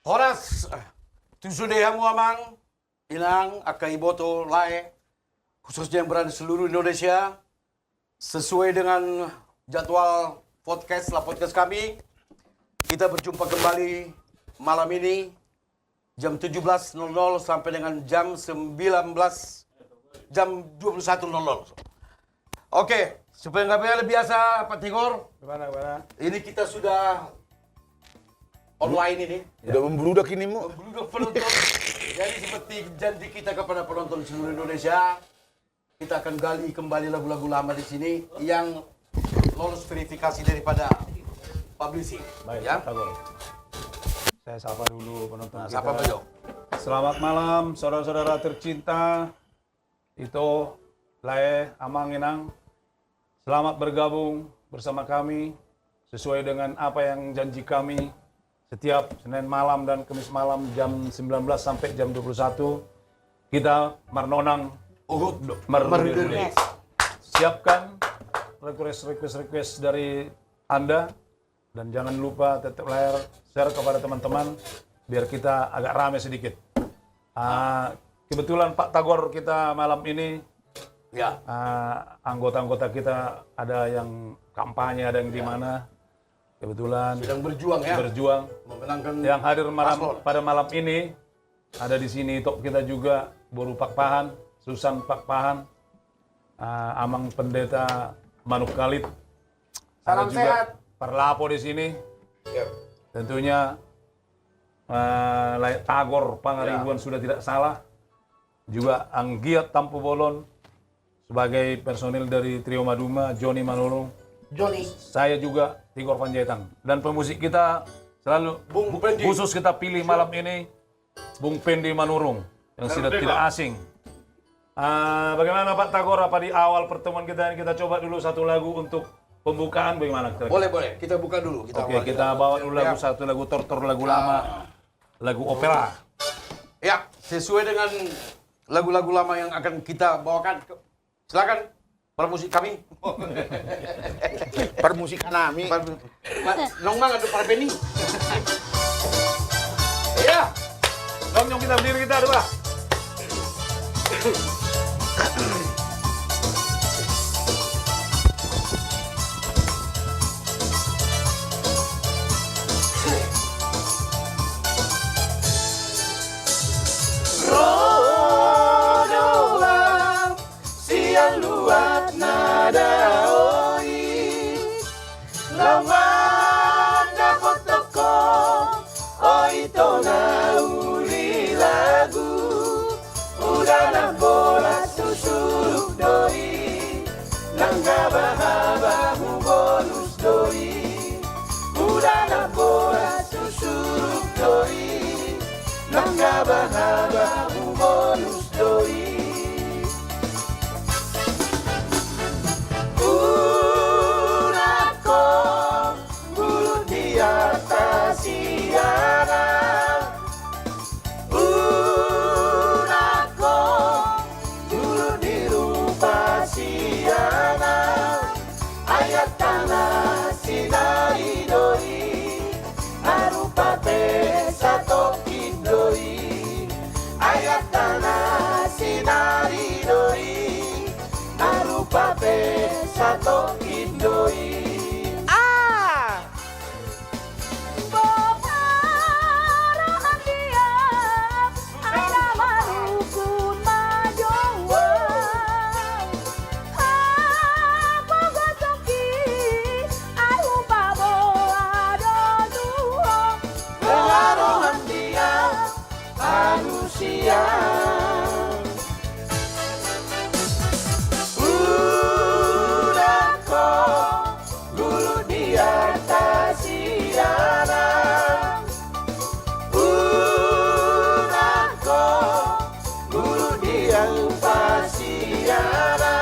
Horas tusudeha muamang inang akai boto lae khususnya yang berada di seluruh Indonesia sesuai dengan jadwal podcast kami. Kita berjumpa kembali malam ini jam 17.00 sampai dengan jam 21.00. Oke, supaya nggak biasa biasa Pak Tigor. Gimana? Ini kita sudah online ini. Udah membludak ini mu. Membludak penonton. Jadi seperti janji kita kepada penonton seluruh Indonesia, kita akan gali kembali lagu-lagu lama di sini yang lolos verifikasi daripada publishing. Baik, Ya. Tagor. Saya sapa dulu penonton kita. Sapa Pak Jo. Selamat malam saudara-saudara tercinta. Itu Lae Amang Inang. Selamat bergabung bersama kami sesuai dengan apa yang janji kami. Setiap Senin malam dan Kamis malam jam 19 sampai jam 21 kita mernonang Uhud merdu. Siapkan request dari Anda dan jangan lupa tetap share kepada teman-teman biar kita agak rame sedikit. Kebetulan Pak Tagor kita malam ini Ya. anggota-anggota kita ada yang kampanye, ada yang di mana. Kebetulan Sedang berjuang ya. berjuang. Memenangkan Yang hadir paslon. pada malam ini ada di sini top kita juga Boru Pak Pahan, Susan Pak Pahan, Amang Pendeta Manuk Khalid. Salam Ada juga sehat. Parlapo di sini. Ya. Tentunya Tagor Pangaribuan sudah tidak salah. Juga Anggiat Tampu Bolon sebagai personil dari Trio Maduma, Joni Manurung. Joni. Saya juga Tigor Panjaitan. Dan pemusik kita selalu Bung Pendi. khusus kita pilih malam ini Bung Pendi Manurung yang sudah tidak asing. Bagaimana Pak Tagor, apa di awal pertemuan kita ini kita coba dulu satu lagu untuk pembukaan bagaimana? Boleh. Kita buka dulu. Oke, kita bawa dulu lagu satu lagu tortor, lagu lama, lagu opera. Ya, sesuai dengan lagu-lagu lama yang akan kita bawakan. Silakan para musik kami. Permusikan nami. Nong mang ada para Benny. Ya. Nyong kita berdiri kita dua. Rodola siang luat nada oi. Lawan dapat toko oi tona uli lagu. Udah na bola susuruk doi. Nangga bahabahu bonus doi. Udah na bola susuruk doi. Nangga bahabahu bonus doi. Urako bulu di atas siara. Urako bulu di rupa siana. Ayat tanah sinai doi. Arupa pesa toki doi. Ayat tanah sinai doi. Arupa pesa toki doi. Pengaruhan dia manusia. Urako bulu di atas siara. Urako bulu di atas siara.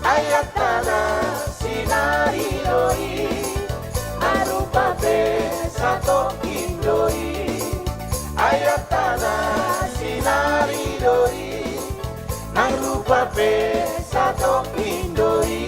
Ayat tanah sinari doi. Arupa pesa toki doi. Ayat tanah sinari doi. Nang rupa pesa toki doi.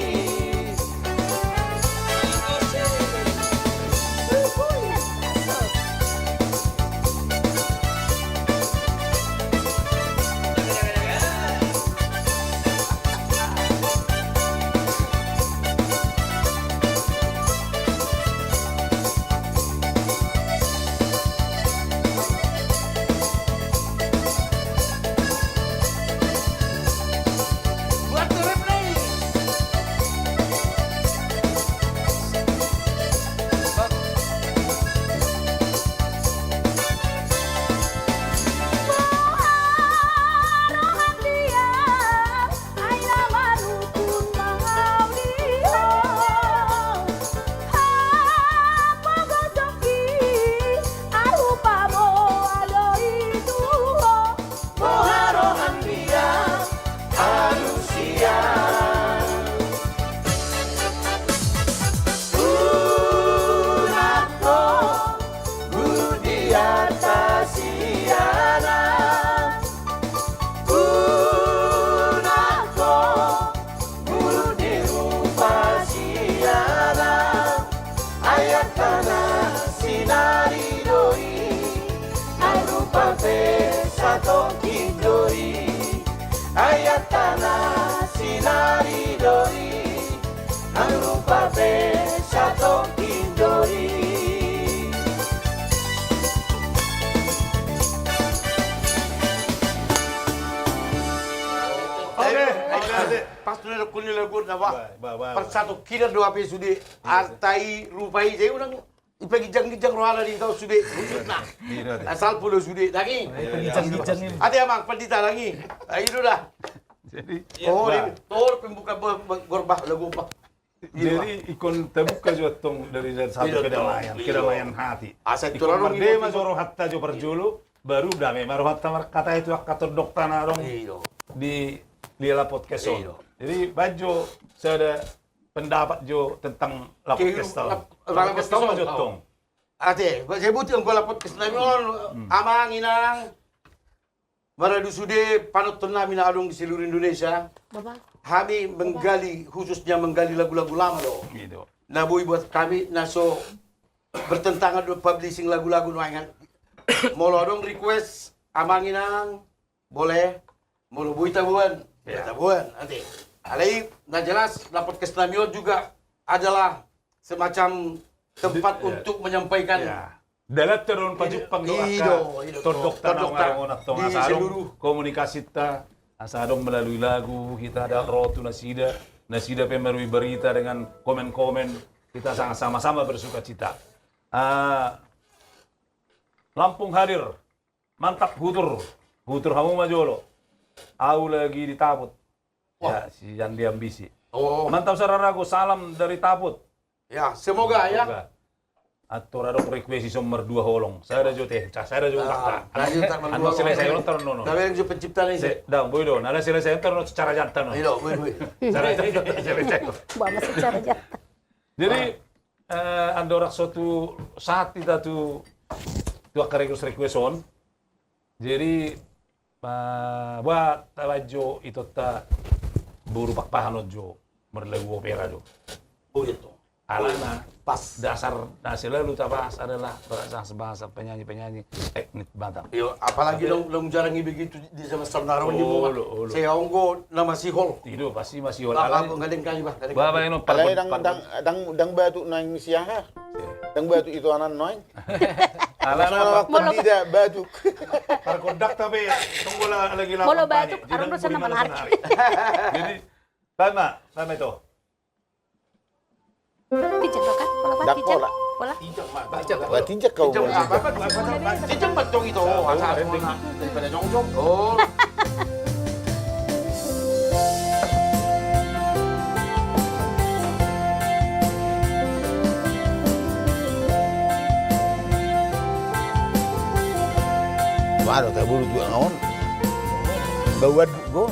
anak kulit lagu nama. Ba. Persatu kira dua pe sudah artai rupai saya orang ipagijang-gijang rohana di tahu sudah. Nah, asal puluh sudah lagi. Gijang-gijang ini. Ada amang pandita lagi. Itu dah. Jadi, Tor pembuka gorbah lagu apa? jadi ikon terbuka juga tong dari satu kedamaian hati. Aset Ikon turun merdema soro hatta jo perjulu baru damai maru hatta kata itu kata dokter narong di Lila podcast on. Jadi baju saya ada pendapat jo tentang la podcast tau. La podcast tau jo tong. Ate, saya butuh yang podcast namun amang inang maradu sude panut namin na adong di seluruh Indonesia. Bapak. Kami menggali, khususnya menggali lagu-lagu lama loh. Gitu. Nabui buat kami naso bertentangan dengan publishing lagu-lagu nuangan. Molo dong request amanginang boleh, molo bui tabuan, tabuan nanti. Alai, nah jelas dapat kesnamiot juga adalah semacam tempat untuk menyampaikan. Dalam turun pajupang doa tordokta ngarong tong di seluruh komunikasi ta asadong melalui lagu kita ada rotu nasida pemerui berita dengan komen-komen kita sama-sama bersuka cita. Lampung hadir mantap hutur hamu majolo au lagi di Taput ya si Yandi ambisi mantap sararago salam dari Taput ya semoga ya. Atau ada request nomor 2 holong. Saya ada jote, saya ada juga fakta. Anu selesai nonton nono. Tapi yang pencipta ini. Dang, boy do. Nala selesai nonton secara jantan. Iya, boy. Selesai. Bapak secara jantan. Jadi ada orang suatu saat kita tuh request on. Jadi buat tawajo itu ta buru pakpahan jo berlagu opera jo. Oh itu. Alana pas dasar selalu tabas adalah bahasa penyanyi teknik Batak. Yo, apalagi dong jarang begitu di semester naron di bawah. Saya onggo nama si hol. Itu pasti masih hol. Apa ngadeng kali bah. Baba ino Alay dang batu nang siya. Dang batu itu anan noy. Alana Tidak batu. perkodak tapi tunggu lagi lah. Molo batuk, aron sana menarik. Jadi tama itu. Tijak lo kan? Pola Dak tijak. pola. Pola. Tinjak kau. Ciceng betul itu. Asal daripada jongkok. Oh. Waduh, tak buru juga ngaon. Bawa go.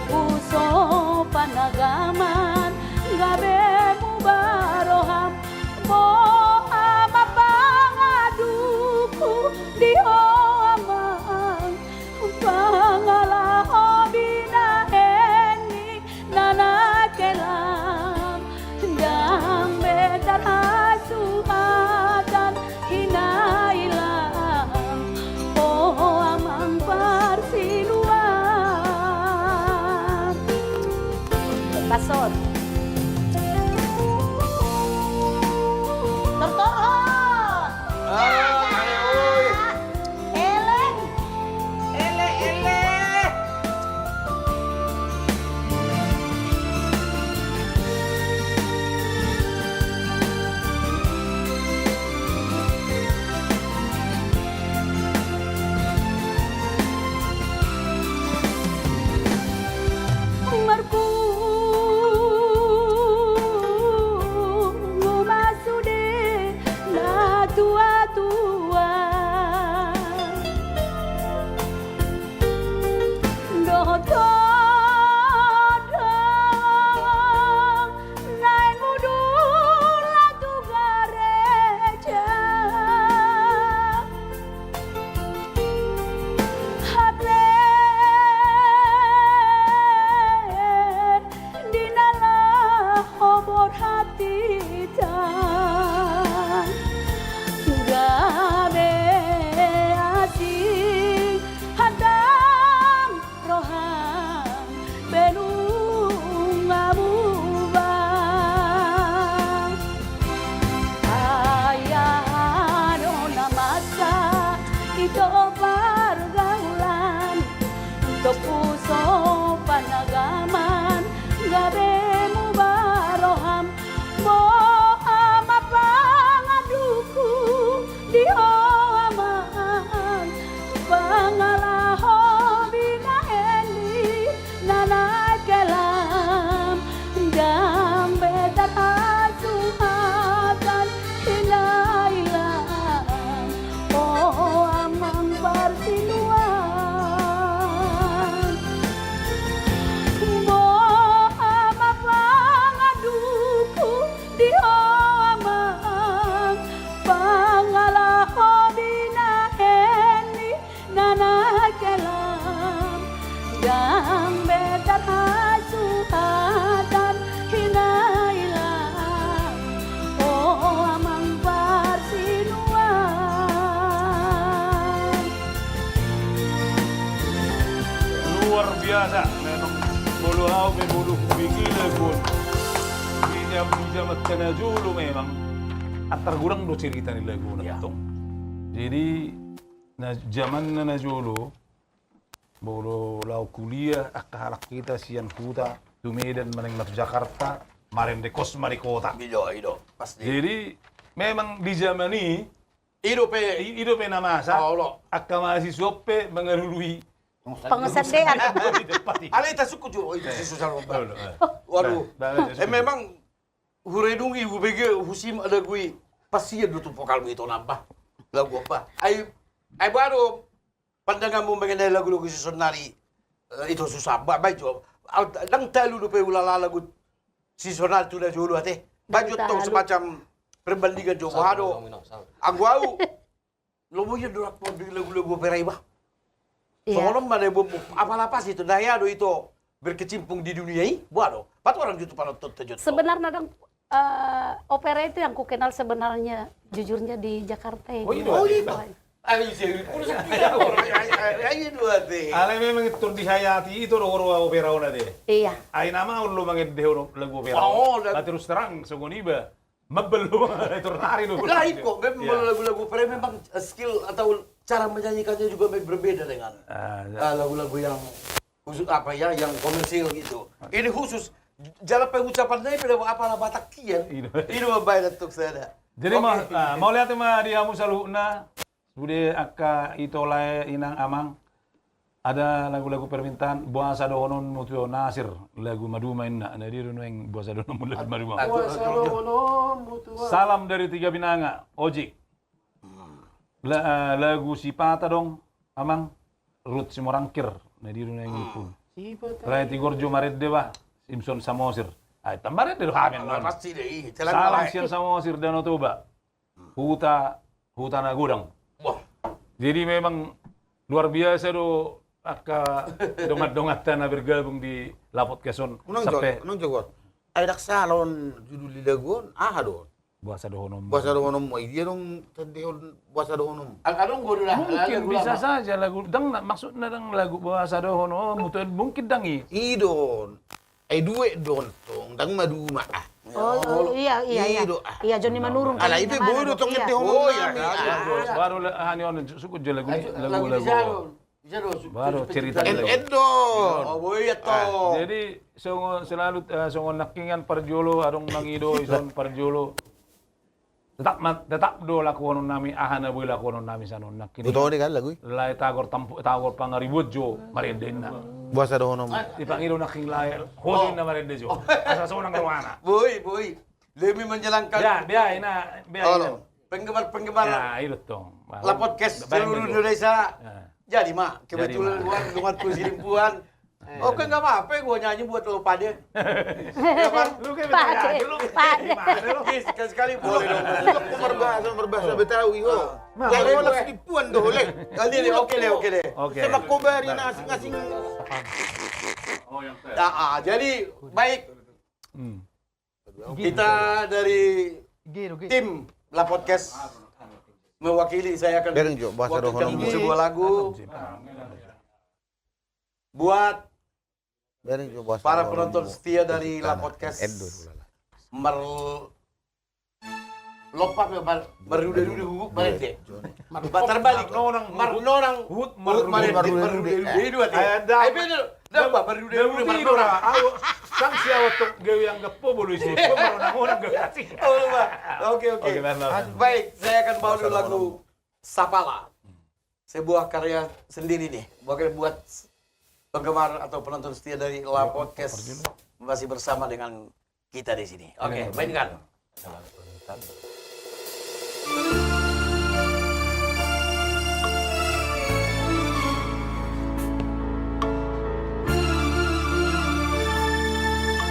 Puso panagaman gabe mubaroham moha mapangaduku di amang pangalaho binaheni nanakelam dang betar hasuhatan hinailam oh amang parsiluan pasot tertoron eleng Marku ngumasude na tua-tua Dodong naik mudur latu gareja Hatlen dinalah obor hati tan gabe asing hadang rohan benung abubang ayah dona masa itu pergaulan untuk puso panagaman gabe mubaroham moha mapangaduku di amang pangalaho binaheni nanakelam dam betar hasuhatan hinailam oh amang parsiluan moha mapangaduku di amang pangalaho binaheni nanakelam dang betar hasuhatan hinailam oh amang parsiluan Luar biasa memang bolu hau me bolu bigile pun bijam tena julu memang atar gurang do cerita ni lagu na tong. Jadi na zaman na julu bolu lau kuliah akahalak kita sian kuta tu Medan maneng laf Jakarta maren de kos mari kota. Ido, pasti. Jadi memang di zaman ini Ido pe, hidup na masa Allah. akka mahasiswa pe mengarului pengesadean Alita suku jo, itu si susah lomba. Waduh. Waduh, Nah, memang huredungi hubege husim ada gui pasti ada tuh vokal itu nambah lagu apa? Ai baru pandanganmu mengenai lagu-lagu seasonari itu susah. Baik jo, dang talu dupe ulala lagu seasonal tu dah julu ate. Baju tu semacam perbandingan jo. Waduh, aku au lobo ya dorak po lagu-lagu peraiba. Soalnya mana apa-apa sih itu daya do itu berkecimpung di dunia ini, waduh, batu orang itu pada terjun. sebenarnya dong opera itu yang ku kenal sebenarnya jujurnya di Jakarta ya. Oh, gitu. Ayo sih, ayo dua deh. Ale memang itu dihayati itu ro opera ona deh. Iya. Ai nama ulun mangit deh lagu opera. Oh, terus terang sogoniba. Mabel lu itu nari lu. Lah itu memang lagu-lagu opera memang skill atau cara menyanyikannya juga berbeda dengan lagu-lagu yang khusus apa ya, yang komersil gitu. Ini khusus jalan pengucapannya pada apalah Batakian. Ini membayar untuk saya. Jadi mau lihat mah dia musaluna sudah akka itolai inang amang ada lagu-lagu permintaan buasa donon mutu Nasir lagu madu main na dia yang buasa donon lagu madu main. Salam dari Tiga Binanga Ojik. Lagu Sipata dong amang Ruth Simorangkir na dia yang itu. Rai Tigorjo Maret Dewa Simpson Samosir Ay, tambarin din kami nun. Pasti deh. Salam siya sa mga Sir Dano Tuba. Huta na gudang. Wah. Jadi memang luar biasa do aka dongat-dongatan na bergabung di Lapot Quezon sampai Unang jogot. Ay daksalon judul lilagon doon. buasa dohonom. Buasa dohonom mo dia dong tandehon buasa dohonom. Anong guru lah? Mungkin bisa saja lagu dang maksudnya dang lagu buasa dohonom mungkin dangi. Idon. Ay duwe don tong dang maduma ah. Oh, iya. Ido, Iya, Johnny Manurung. Ala ibe bodo tong Iya. tehon Oh, iya, nami. Baru hani on sukut je lagu Lagu lagu. Bisa dong. Baru cerita lagu. Edon. Oh, boy to. Jadi selalu nakingan parjolo adong mangido ison parjolo. Tetap do lakuan nami ahana boy lakuan nami sanon nakini. Buto ni kan lagu. Lai tagor pangaribut jo marindena. Buasa dohonom. Ipangido naking lai hodin na marinde jo. Asa sonang ruana. Boy. Demi menjalankan Biar ina. penggemar-penggemar Ya, itu tong. La Podcast seluruh Indonesia. Jadi mak, kebetulan luar Silimpuan. Oke nggak apa-apa, gue nyanyi buat lo pade. Ya kan? Lu kayak Pade. Oke, sekali boleh dong. Berbahasa Betawi ho. Yang wala sinipuan do le. Kali ini oke deh. Oke. Sebab kobari na asing-asing. Jadi baik kita dari tim La Podcast mewakili saya akan Bereng, Jo, bahasa wakilkan dohonom. sebuah lagu buat Bereng jo buasa. para penonton setia dari La Podcast. Lompat merude-rude hubuk balik deh. Terbalik. Marnonang hut merude-rude dua teh. Ai bener. Dapat merude-rude marnonang. Sang siapa tuh gawe yang gepo bolu sih. Orang gawe asing. Oke. Baik, saya akan bawa dulu lagu Sapala. Sebuah karya sendiri nih. Buat penggemar atau penonton setia dari La Podcast masih bersama dengan kita di sini. Oke, mainkan.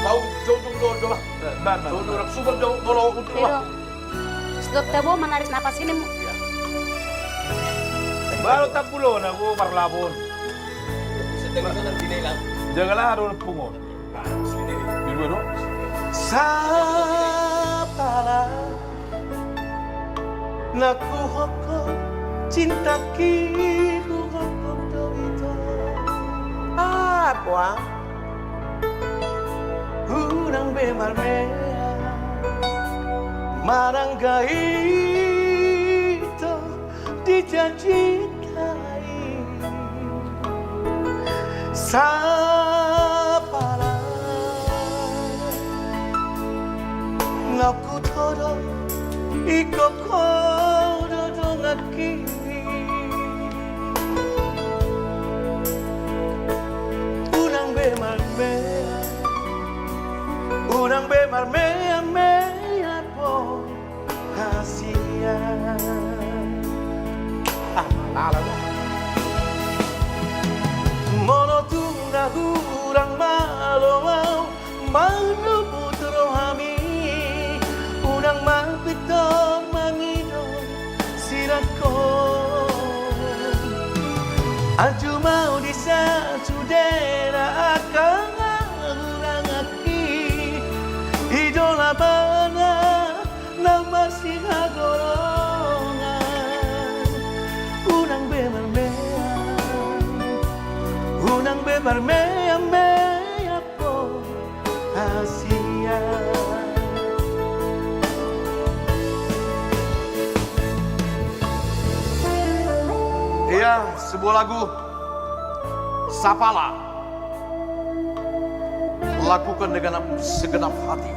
Mau jodong doang. Jodong super doang untuk Itu. Stop tebo menarik napas ini. Baru tak pulo na ko parlapon. Jagalah aro pungon. Dulu no. Sapala nakuhoko cinta kihuhoko dito Apa? unang bemarmea marangkai ito dijanjikai Sapala naku todo ikoko dodongaki unang bemarmea mea po hasia monotuna hurang malomau manubut rohami unang mapitor mangidon sirako Aju mau di satu daerah akan urang aki idola mana nama si golongan unang bemarmea mea po Asia. Iya, sebuah lagu Sapala. Lakukan dengan segenap hati.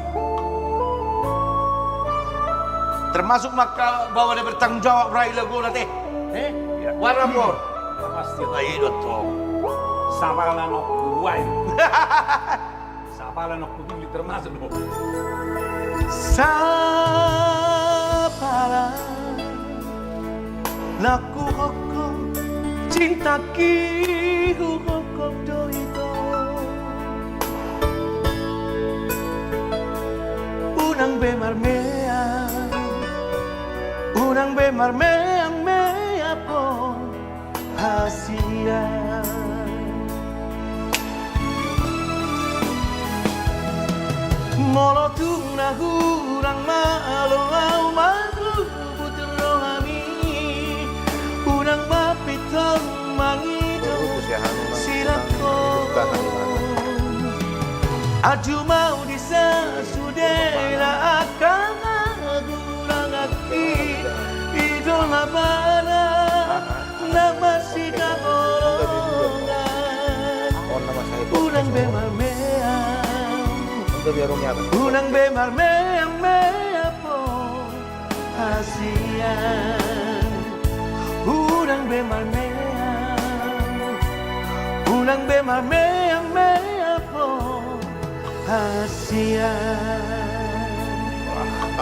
Termasuk maka bahwa dia bertanggung jawab rai lagu nanti. Warna pun. Pasti Ayo dong. sapala nok buai. Sapala nok putih termasuk do. Sapala nakuhoko cinta kihuhoko do ito bemarmeang, unang bemarmeang mea po hasian. Molotung na hurang maaloaw magubut rohami, unang mapitong mangido sirat ko. Aju mau disasudera akan agurang aki idol labana na masih kaolongan unang bemarmeang unang bemarmeang mea po hasian unang bemarmeang mea po hasian.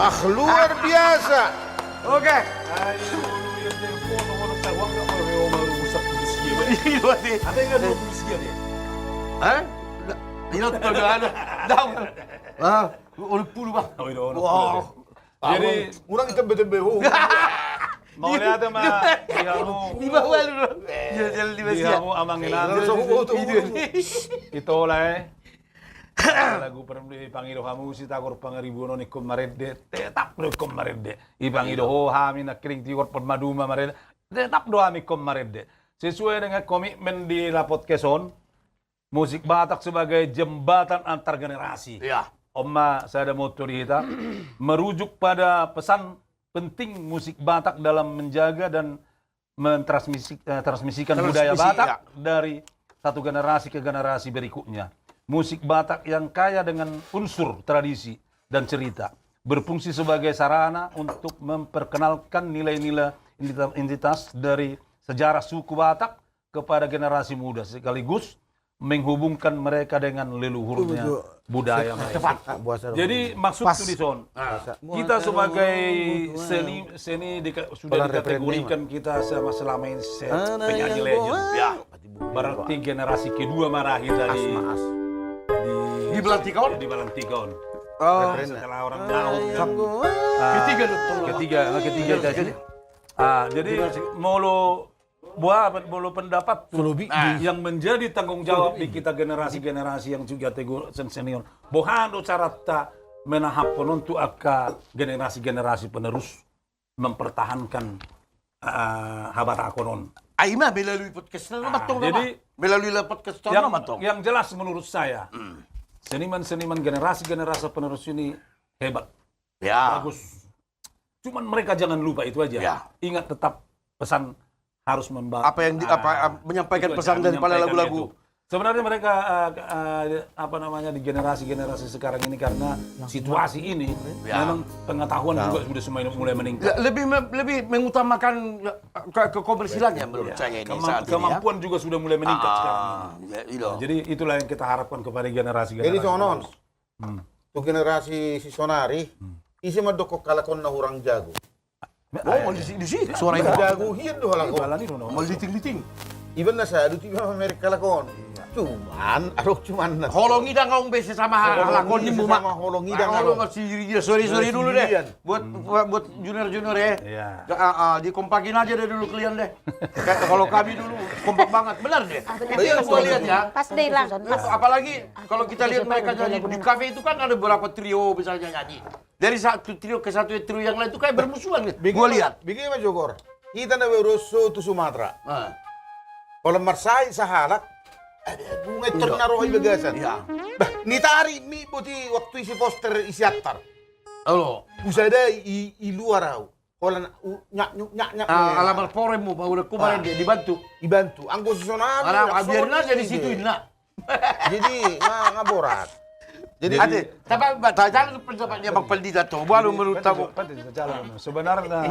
Ah, luar biasa. Oke. Ayo, yang telepon orang saya wang nggak mau merusak puisi. Iya deh. Ada yang nggak puisi dia? Hah? Ini tuh ada. Dah. Ah, udah puluh bang. Oh, itu orang. Wow. Jadi Kurang kita betul-betul. mau lihat mah dihamu. Di bawah lu. Jalan di bawah. Dihamu amanginan. Itu lah. Lagu perempuan pangido kamu si takor pangaribuno ni kumarede tetap do kumarede ipangido ho hami na kering tiwor permaduma marede tetap do hami kumarede sesuai dengan komitmen di La Podcaston musik Batak sebagai jembatan antar generasi. Iya. Oma saya ada moto di kita merujuk pada pesan penting musik Batak dalam menjaga dan transmisikan budaya Batak dari satu generasi ke generasi berikutnya. Musik Batak yang kaya dengan unsur tradisi dan cerita berfungsi sebagai sarana untuk memperkenalkan nilai-nilai identitas dari sejarah suku Batak kepada generasi muda sekaligus menghubungkan mereka dengan leluhurnya budaya mereka. Jadi maksud Tudison, kita sebagai seni sudah dikategorikan kita selama ini penyanyi legend. Ya, berarti generasi kedua Marahi tadi Di Belantikon? Di Belantikon. Oh. Setelah orang Daud kan. Ketiga dokter. Ketiga tadi. Jadi molo pendapat yang menjadi tanggung jawab di kita generasi-generasi yang juga senior. Bohano cara ta menahap penontu akka generasi-generasi penerus mempertahankan habat akonon. Aima melalui podcast jadi melalui podcast yang jelas menurut saya seniman-seniman generasi-generasi penerus ini hebat. Ya. Bagus. Cuman mereka jangan lupa itu aja. Ya. Ingat tetap pesan harus menyampaikan itu pesan aja, daripada menyampaikan lagu-lagu. itu. Sebenarnya mereka di generasi-generasi sekarang ini karena situasi ini memang pengetahuan juga sudah mulai meningkat. Lebih mengutamakan kekomersilannya menurut saya ini saat ini. Kemampuan juga sudah mulai meningkat sekarang. Jadi itulah yang kita harapkan kepada generasi-generasi. Jadi sonon, tuh generasi si Sonari, isi madokok kalakon na hurang jago. Oh, di sini suara itu. Jago hiyan do halakon. Mau liting-liting. Iban na sa, duti ba Amerika kalakon. Cuman na. Holongidang kaung besi sama halakon ni Muma. Sama holongidang Kalau masih sorry dulu deh. Buat junior ya. Iya. Dikompakin aja deh dulu kalian deh. Kalau kami dulu kompak banget, benar deh. Iya, gua lihat ya. Pas deh lang. Apalagi kalau kita lihat mereka nyanyi di kafe itu kan ada beberapa trio misalnya nyanyi. Dari satu trio ke satu trio yang lain itu kayak bermusuhan. Gua lihat. Bikin Mas Jogor. Kita na beruso to Sumatera. Kalau marsay sa halak, bunga tornaro ay bagasan. Iya. Bah, nitari mi buti waktu isi poster isi aktar. Halo. Usada i luar raw. Kalau nyak. Alamat porem mo baru kemarin dia dibantu. Dibantu. Ang posisyonan. Biarin aja di situ Ina. Jadi ngaborat. Jadi tapi jangan pendapatnya Bang Pendita tuh. Baru menurut aku. Sebenarnya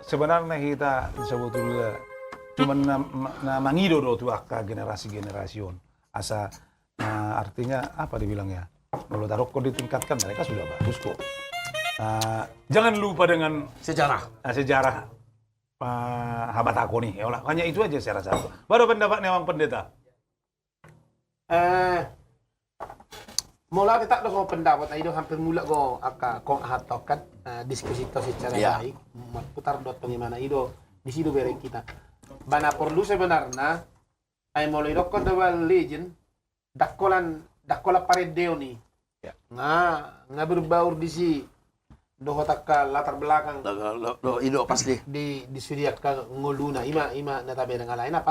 sebenarnya kita sebetulnya cuma mangido do tu akka generasi-generasi asa artinya apa dibilangnya kalau taruh kok ditingkatkan mereka sudah bagus kok. Jangan lupa dengan sejarah habat aku nih ya hanya itu aja saya rasa. Baru pendapatnya Bang Pendeta. Mula kita do sama pendapat itu hampir mula go kong hatok kan diskusi to secara Iya. baik putar dotong gimana itu di situ bereng kita. Bana perlu sebenarnya ay mulai dokon dawal legend dakola paredeo nih. Ya. Nga berbaur di si dohotak ka latar belakang Lo ido pasti. di suriat ka ngoluna ima natabe nga lain na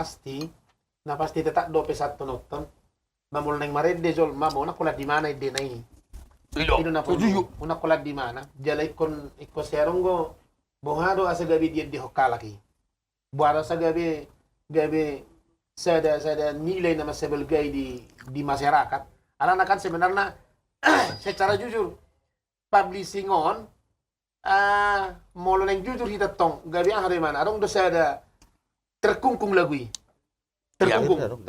pasti tetap do pesat penonton mamul nang marede jol mamo na kulat di mana ide nai Ido. na po una kulat di mana jalay kon iko seronggo bohado asa gabi dia di hokalaki buara sa gabi sada nilai na masebelgay di masyarakat alana kan sebenarnya secara jujur publishing on molo nang jujur kita tong gabi ang hari mana adong do sada terkungkung lagui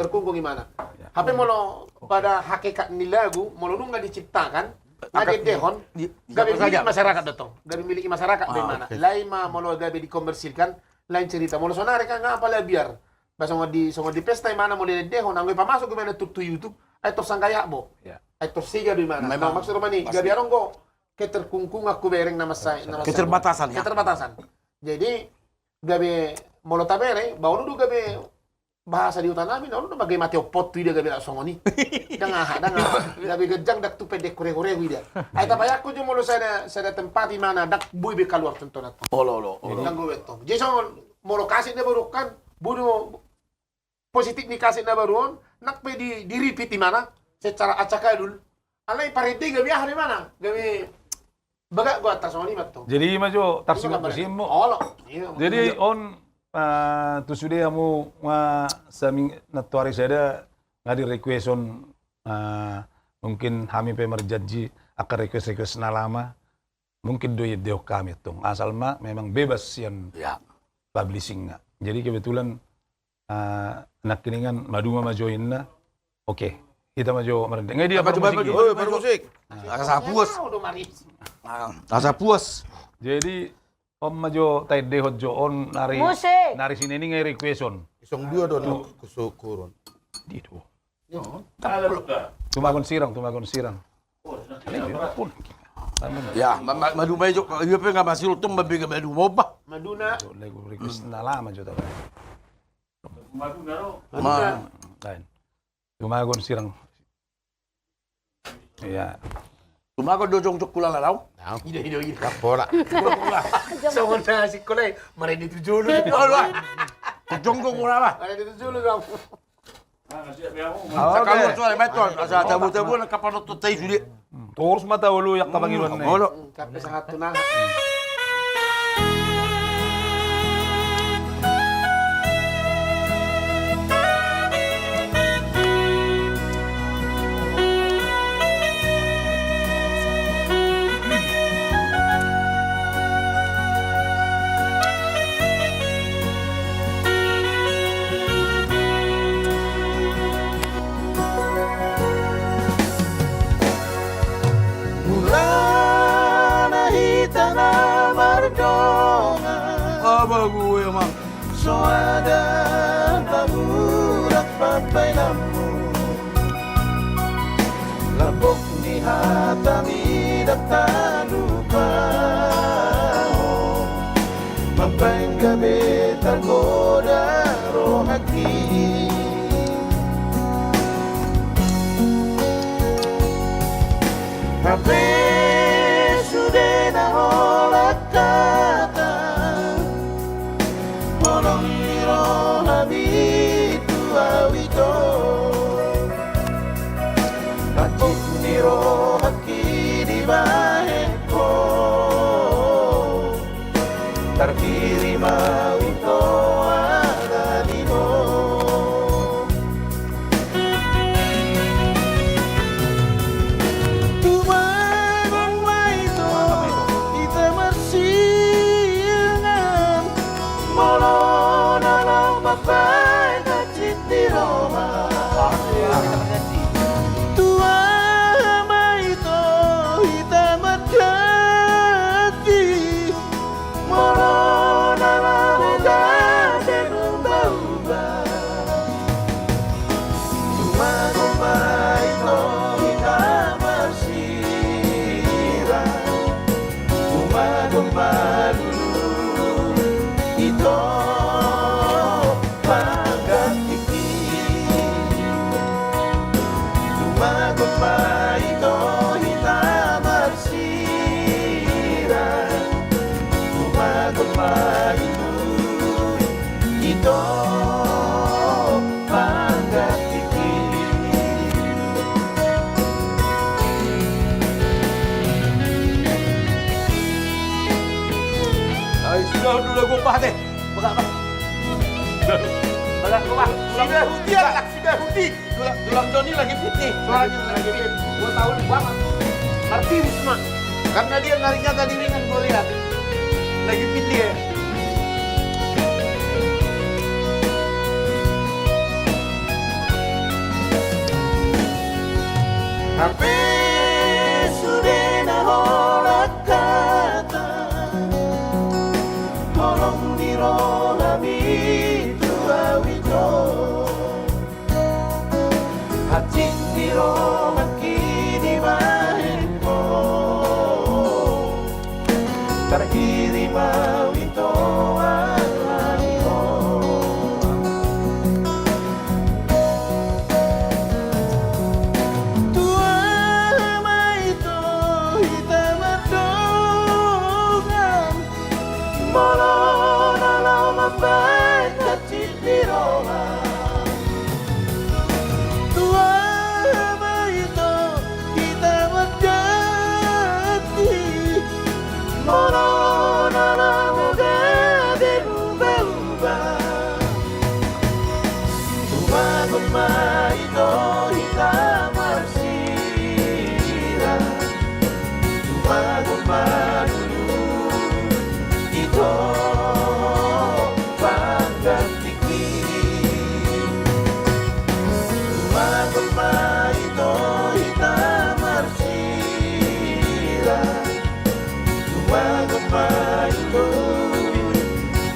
terkungkung gimana HP molo pada hakikat ni lagu molo nung nggak diciptakan ada dehon gabi milik masyarakat datang gabi milik masyarakat dari mana lain molo gabi dikomersilkan lain cerita molo sonare kan nggak apa biar basa di pesta mana molo dehon anggo pamasok gimana tutu YouTube ay to sanggaya mo ay to siga di mana Memang maksud ni gabi arong go keterkungkung aku bereng nama saya Keterbatasan ya. keterbatasan jadi gabi molo tabere bawa dulu gabi bahasa di hutan namin, ano bagay mateo pot tuh dia gabi songoni. Danga gabi gejang dak tu pede kore dia. Ay tabayak ko yung molo sa tempat di mana dak buy be kaluar tentu nato. Lo. Nang go weto. Jason molo kasih na barukan, buno positif ni kasih na baruon, nak pe di repeat di mana secara acakadul. Alay parente gabi hari mana? Gabi baga gua atas songoni matto. Jadi majo tarsimat musim mo. Olo. Jadi on tu sudah kamu saming natuari saya ngadi requeston mungkin kami pemerjanji akan request na lama mungkin doy deo kami tong asal memang bebas yang Ya. publishing na. Jadi kebetulan nak kiningan maduma majoin na oke kita majo merendeng ngai dia Baru musik. Asa puas. Asa puas. Jadi om majo tay dehot jo on Musik. nari sini ini ngai requeston Isong dua doon kusukurun. dito. Tumagon sirang. Ya, madu mejo, iya pe nggak masih lutung babi ke madu mau ba? Maduna. Lego request na lama jo tayo. Lain. Tumagon sirang. Ya. Tumago dojong cok kula lalaw. Hido. Kapola. Songon na si Kolay, maray dito julo. Wala. Dojong ko kula ba? Maray dito julo daw. Sa kalor tuwa betul. Asa tabu-tabu na kapanot to tay suli. Terus mata ulu yak kabangiron na. Olo. Kape sa hato na. Apa gue emang? So ada pamurak papailamu Labok ni hatami dapta lupa Mampang gabi tergoda rohaki Tapi sudah naholak kata Monong niro habitu awito Takut niro haki di baheko Terkiri mawito ada dino Tumagon waito Ita marsingan Molo na lang mapay na chiti Roma ito pagkatiki. Ay, sudah dulu lagu apa teh? Baga apa? Baga apa? Sudah hudi lah, sudah hudi. Tulang Joni lagi putih, suaranya lagi putih. Gua tahu nih banget. Martinus mah. Karena dia nariknya tadi ringan gua lihat. Lagi putih ya. Hape sudah nahorak kata, tolong dirolami tua wito, hati dirolaki di mahiko, terkirima wito alaniho. Molo dalam membaca cipirola, tua itu kita menjadi. Molo dalam muda berubah-ubah, tua itu kita marsira, tua ito pagkatiki. Gumagulma ito hitam arsira, gumagulma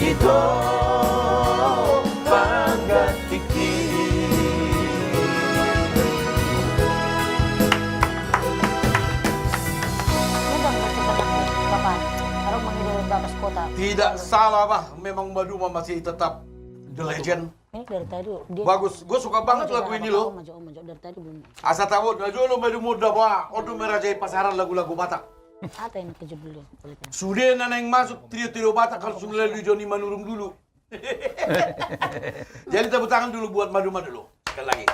ito pagkatiki. Mudah nggak sebenarnya Bapak? Kalau menurut Bapak Kota. Tidak salah, Bah. Memang Maduma masih tetap the legend. Ini dari tadi dia. Bagus, gue suka banget lagu ini loh. Maju dari tadi belum. Asa tahu, najolo Maduma dapat, odo merajai pasaran lagu-lagu Batak. Apa yang kerja beliau? Sudah nana yang masuk trio-trio Batak harus melalui Joni Manurung dulu. Jadi tepuk tangan dulu buat Maduma dulu. Sekali lagi.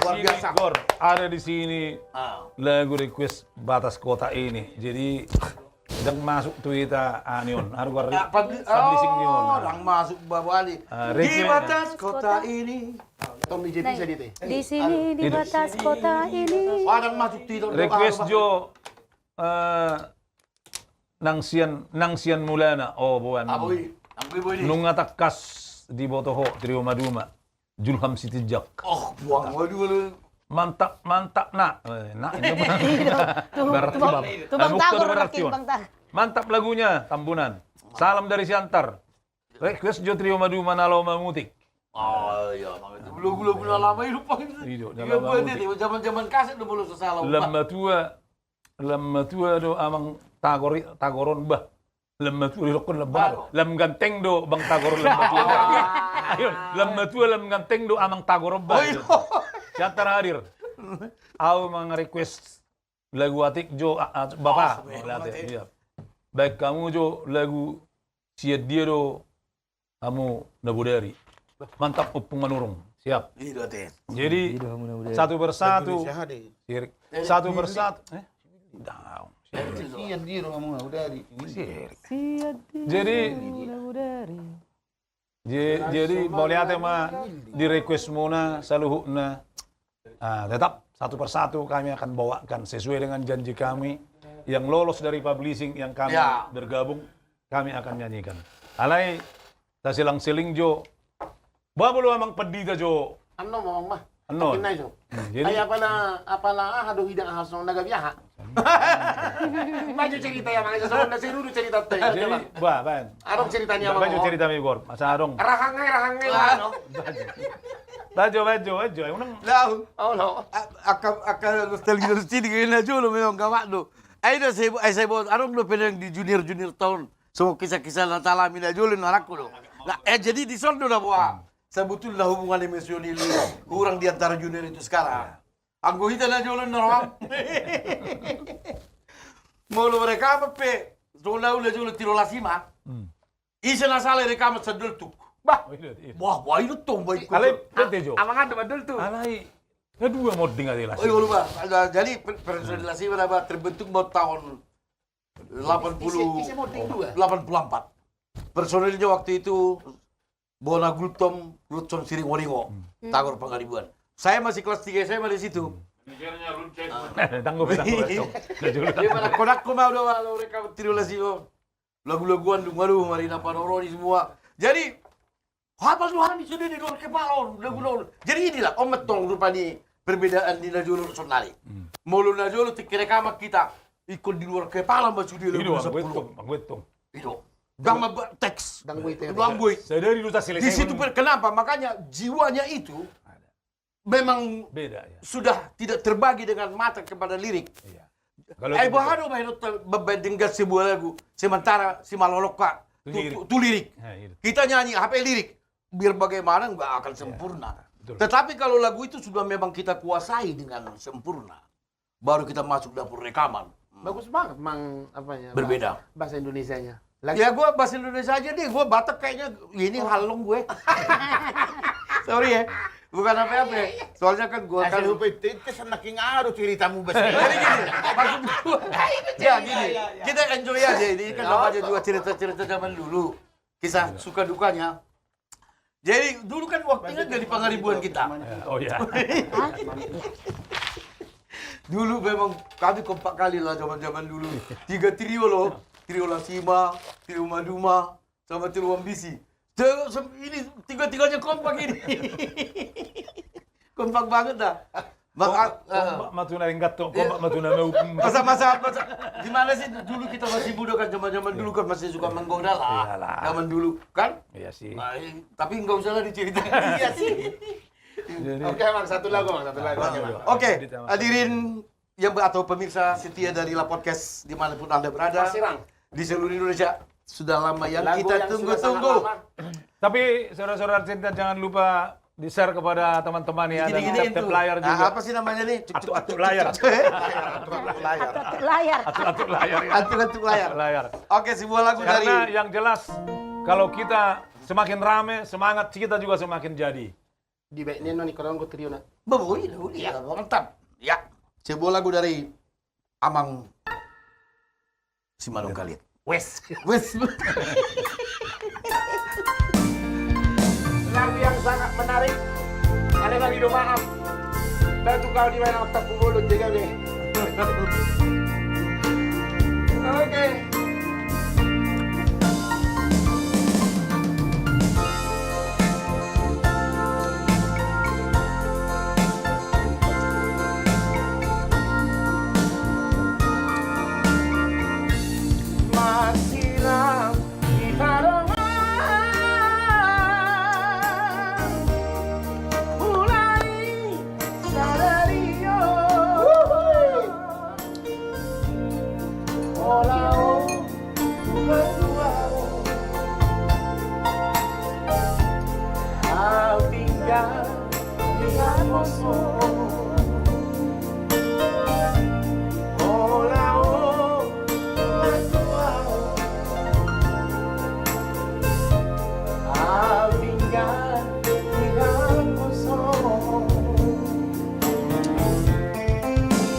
Luar biasa. Gor, ada di sini Ah. lagu request Batas Kota ini. Jadi sedang masuk Twitter anion, harga publishing nion. Orang masuk Babali. Di batas kota ini. Tommy J bisa dia teh. Di sini di batas kota ini. Orang masuk Twitter. Request jo nang sian mulana buan. Aboy. Ang boy ini. Nung atakas di Botoho Trio Maduma Julham Sitijak. Oh, buang waduh. Mantap na. Ini berarti Tubang tagor rakin bang tag. Mantap lagunya Tambunan. Salam dari Siantar. Request jo Trio Maduma Nalo Mamutik. Oh iya, belum lama itu lupa itu. Iya, Iya, buat zaman kaset udah belum sesalah. Lemma tua do amang tagoron bah. Lemma tua lokon lebah. Lem ganteng do bang tagoron lemma tua. Ayun, lemma tua lem ganteng do amang tagoron bah. Siantar hadir. Aku mga request lagu atik jo Bapak. Iya. Baik kamu jo lagu siat dia do kamu nabudari. Mantap upung manurung. Siap. Iya, teh. Jadi satu persatu. Indonesia Satu persatu. Iya dia ngomong udah di Jadi mau lihat mah di request muna saluhuna. Tetap satu persatu kami akan bawakan sesuai dengan janji kami yang lolos dari publishing yang kami bergabung kami akan nyanyikan. Alai tasilang-siling jo. Babulu amang pedida jo. Ano mo mah? Ano? Kinay so. Jadi Ay apala hado hidang ahas nung nagabiyaha. Maju cerita ya mga sa na sirudo cerita tayo. jadi ban. Arong cerita niya Baju mga. cerita mi gor. Masa arong. Rahangay ano? Baju. Unang Lah, Oh no. aka nostalgia dari sini kayaknya jual memang gamak do. Ayo saya buat arong do penang di junior tahun. Semua kisah-kisah Natal mina jualin anakku do. Nah, jadi di sono dah buah. Sebetulnya hubungan emosional kurang di antara junior itu sekarang. Anggo hita na jualin orang. Mulu mereka apa pe? Soalnya udah jual tiro lasima. Isa na sala mereka sedul tuk. Bah, Wah, itu tong baik. Alai pete jo. amang ada betul tuh. Alai kedua mau tinggal di Oh, iya lupa. Jadi personalisasi berapa terbentuk mau tahun 84. Personilnya waktu itu Bona Gultom, Lutson Siring Waringo, Tagor Pangaribuan. Saya masih kelas 3 SMA di situ. Tanggup. Dia pada konak ko mau doa lo mereka tirulasi lo. Lagu-laguan Dungalu, Marina Panoroni semua. Jadi hafal Tuhan sudah di luar kepala lagu-lagu. Jadi inilah ometong rupanya perbedaan di Najolo Sonali. Mulu Najolo rekaman kita ikut di luar kepala mbak sudah Itu lagu 10. Bang Wetong. Itu. Gang teks. Gang Buite. Gang Buite. Saya dari Nusa selesai. Di situ kenapa? Makanya jiwanya itu memang beda ya. sudah tidak terbagi dengan mata kepada lirik. Iya. Bahado main membandingkan sebuah lagu sementara si Maloloka tu lirik. Kita nyanyi HP lirik biar bagaimana nggak akan sempurna. Betul. Tetapi kalau lagu itu sudah memang kita kuasai dengan sempurna, baru kita masuk dapur rekaman. Bagus banget mang apanya? Berbeda. Bahasa Indonesianya. Ya gue bahasa Indonesia aja deh, gue Batak kayaknya ini halong gue. Sorry ya, bukan apa-apa. Soalnya kan gue kan Asal upit itu semakin ngaruh ceritamu bahasa. jadi gini, maksud gue, ya gini, kita enjoy aja ini kan namanya juga cerita-cerita zaman dulu, kisah suka dukanya. Jadi dulu kan waktunya dari Pangaribuan kita. Oh ya. Dulu memang kami kompak kali lah zaman-zaman dulu. 3 trio loh, trio Lasima, trio Maduma, sama trio Ambisi. Ini 3-3-nya kompak ini. Kompak banget dah. Maka Kompak matuna ringgato, kompak matuna mau. masa gimana sih dulu kita masih muda kan zaman dulu kan masih suka menggoda lah. Iyalah. Zaman dulu kan? Iya sih. Nah, tapi nggak usah lah diceritain. Iya sih. Oke, mang satu lagu. Oke, hadirin yang atau pemirsa setia dari La Podcast dimanapun Anda berada Pasirang. di seluruh Indonesia, sudah lama yang Lagu kita yang sudah tunggu-tunggu. sangat lama. Tapi saudara-saudara cinta jangan lupa di-share kepada teman-teman ya dan Gini-giniin tap-tap tuh. layar Nah, juga. apa sih namanya nih? Atuk-atuk layar. Layar. Atuk-atuk layar ya. Atuk-atuk layar. Layar. Oke, sebuah lagu dari Karena yang jelas kalau kita semakin rame, semangat kita juga semakin jadi. Di baiknya noni korong ko trio na. Baboy, ya, mantap. Ya, sebuah lagu dari Amang Simalung Kalit. Wes. Lagu yang sangat menarik. Ada lagi do maaf. Bantu kau di mana otak kubulun jaga be. Oke. Masiram di Haroman mulai sadario olao berduaro au tinggal di hermoso olao berduaro au tinggal di hermoso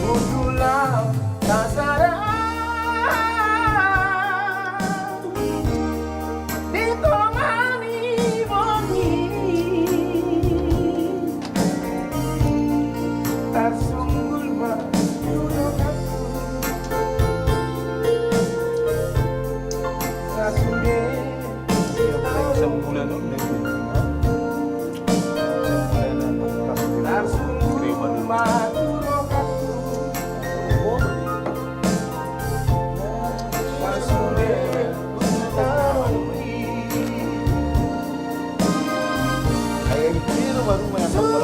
mundulah kasarang ditemani bongi tersunggul berduduk sasude Sebulan tersunggul berduduk sasude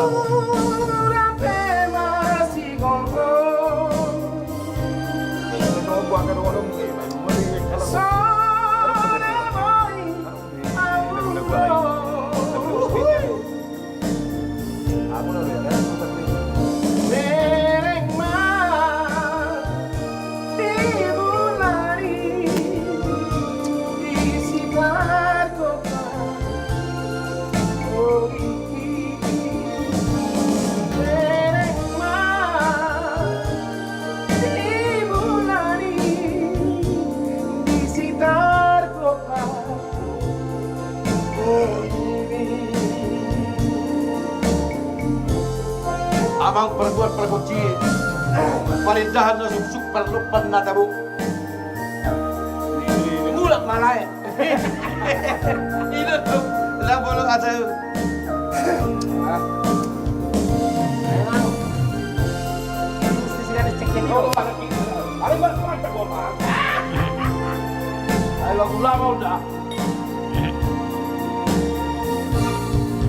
Surape masih gonggong Sore boy Dereng mah dibulari di sigar kota Amang perbuat perkunci. Palindahan na suksuk perlupan na tabu. Mulak malay. Ino tuh. Lah bolong ada. Ayo ulama udah.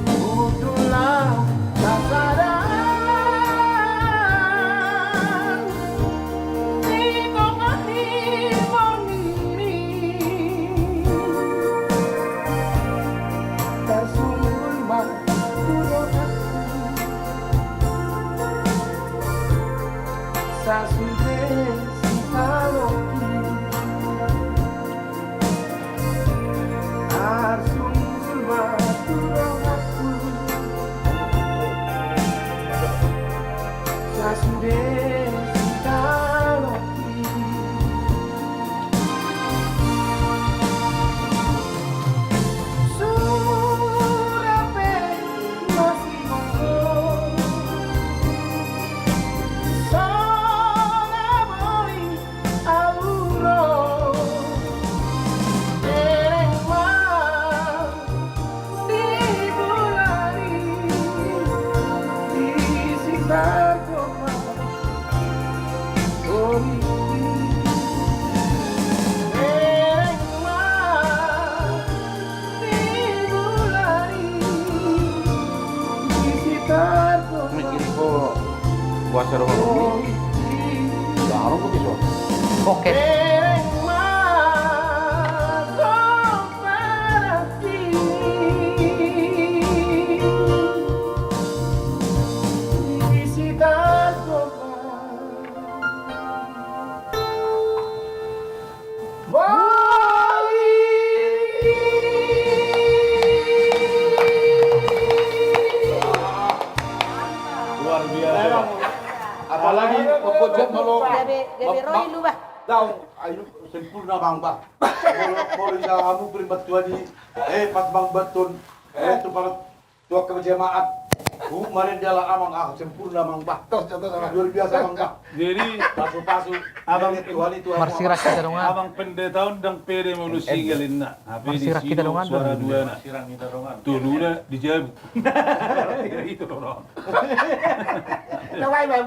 Butuhlah kesabaran di tengah hidup ini. Tersungguh doaku sasude sitaloki arsungguh doaku sasude sitaloki surape masih monggo sana boli aluro derema di bulani di sekitar koma boli derema di bulani di sekitar koma Puasa Ramadan. Jarang kok bisa. Oke. Luar biasa. Apalagi pokoknya kalau Gabi Roy lu bah. daw ayo sempurna bang ba. Boleh kamu beribat tua di pas bang beton. Itu para tua kejemaat. Kemarin dia lah amang sempurna bang ba. Luar biasa bang ba. Jadi Pasu-pasu Abang Tuhan itu Marsirah kita dongan. abang pendeta undang pede mulu singalin na. Tapi di Marsirah kita sini dongan. suara dua na. Tuluna dijabu. Itu dong. Nó vai vai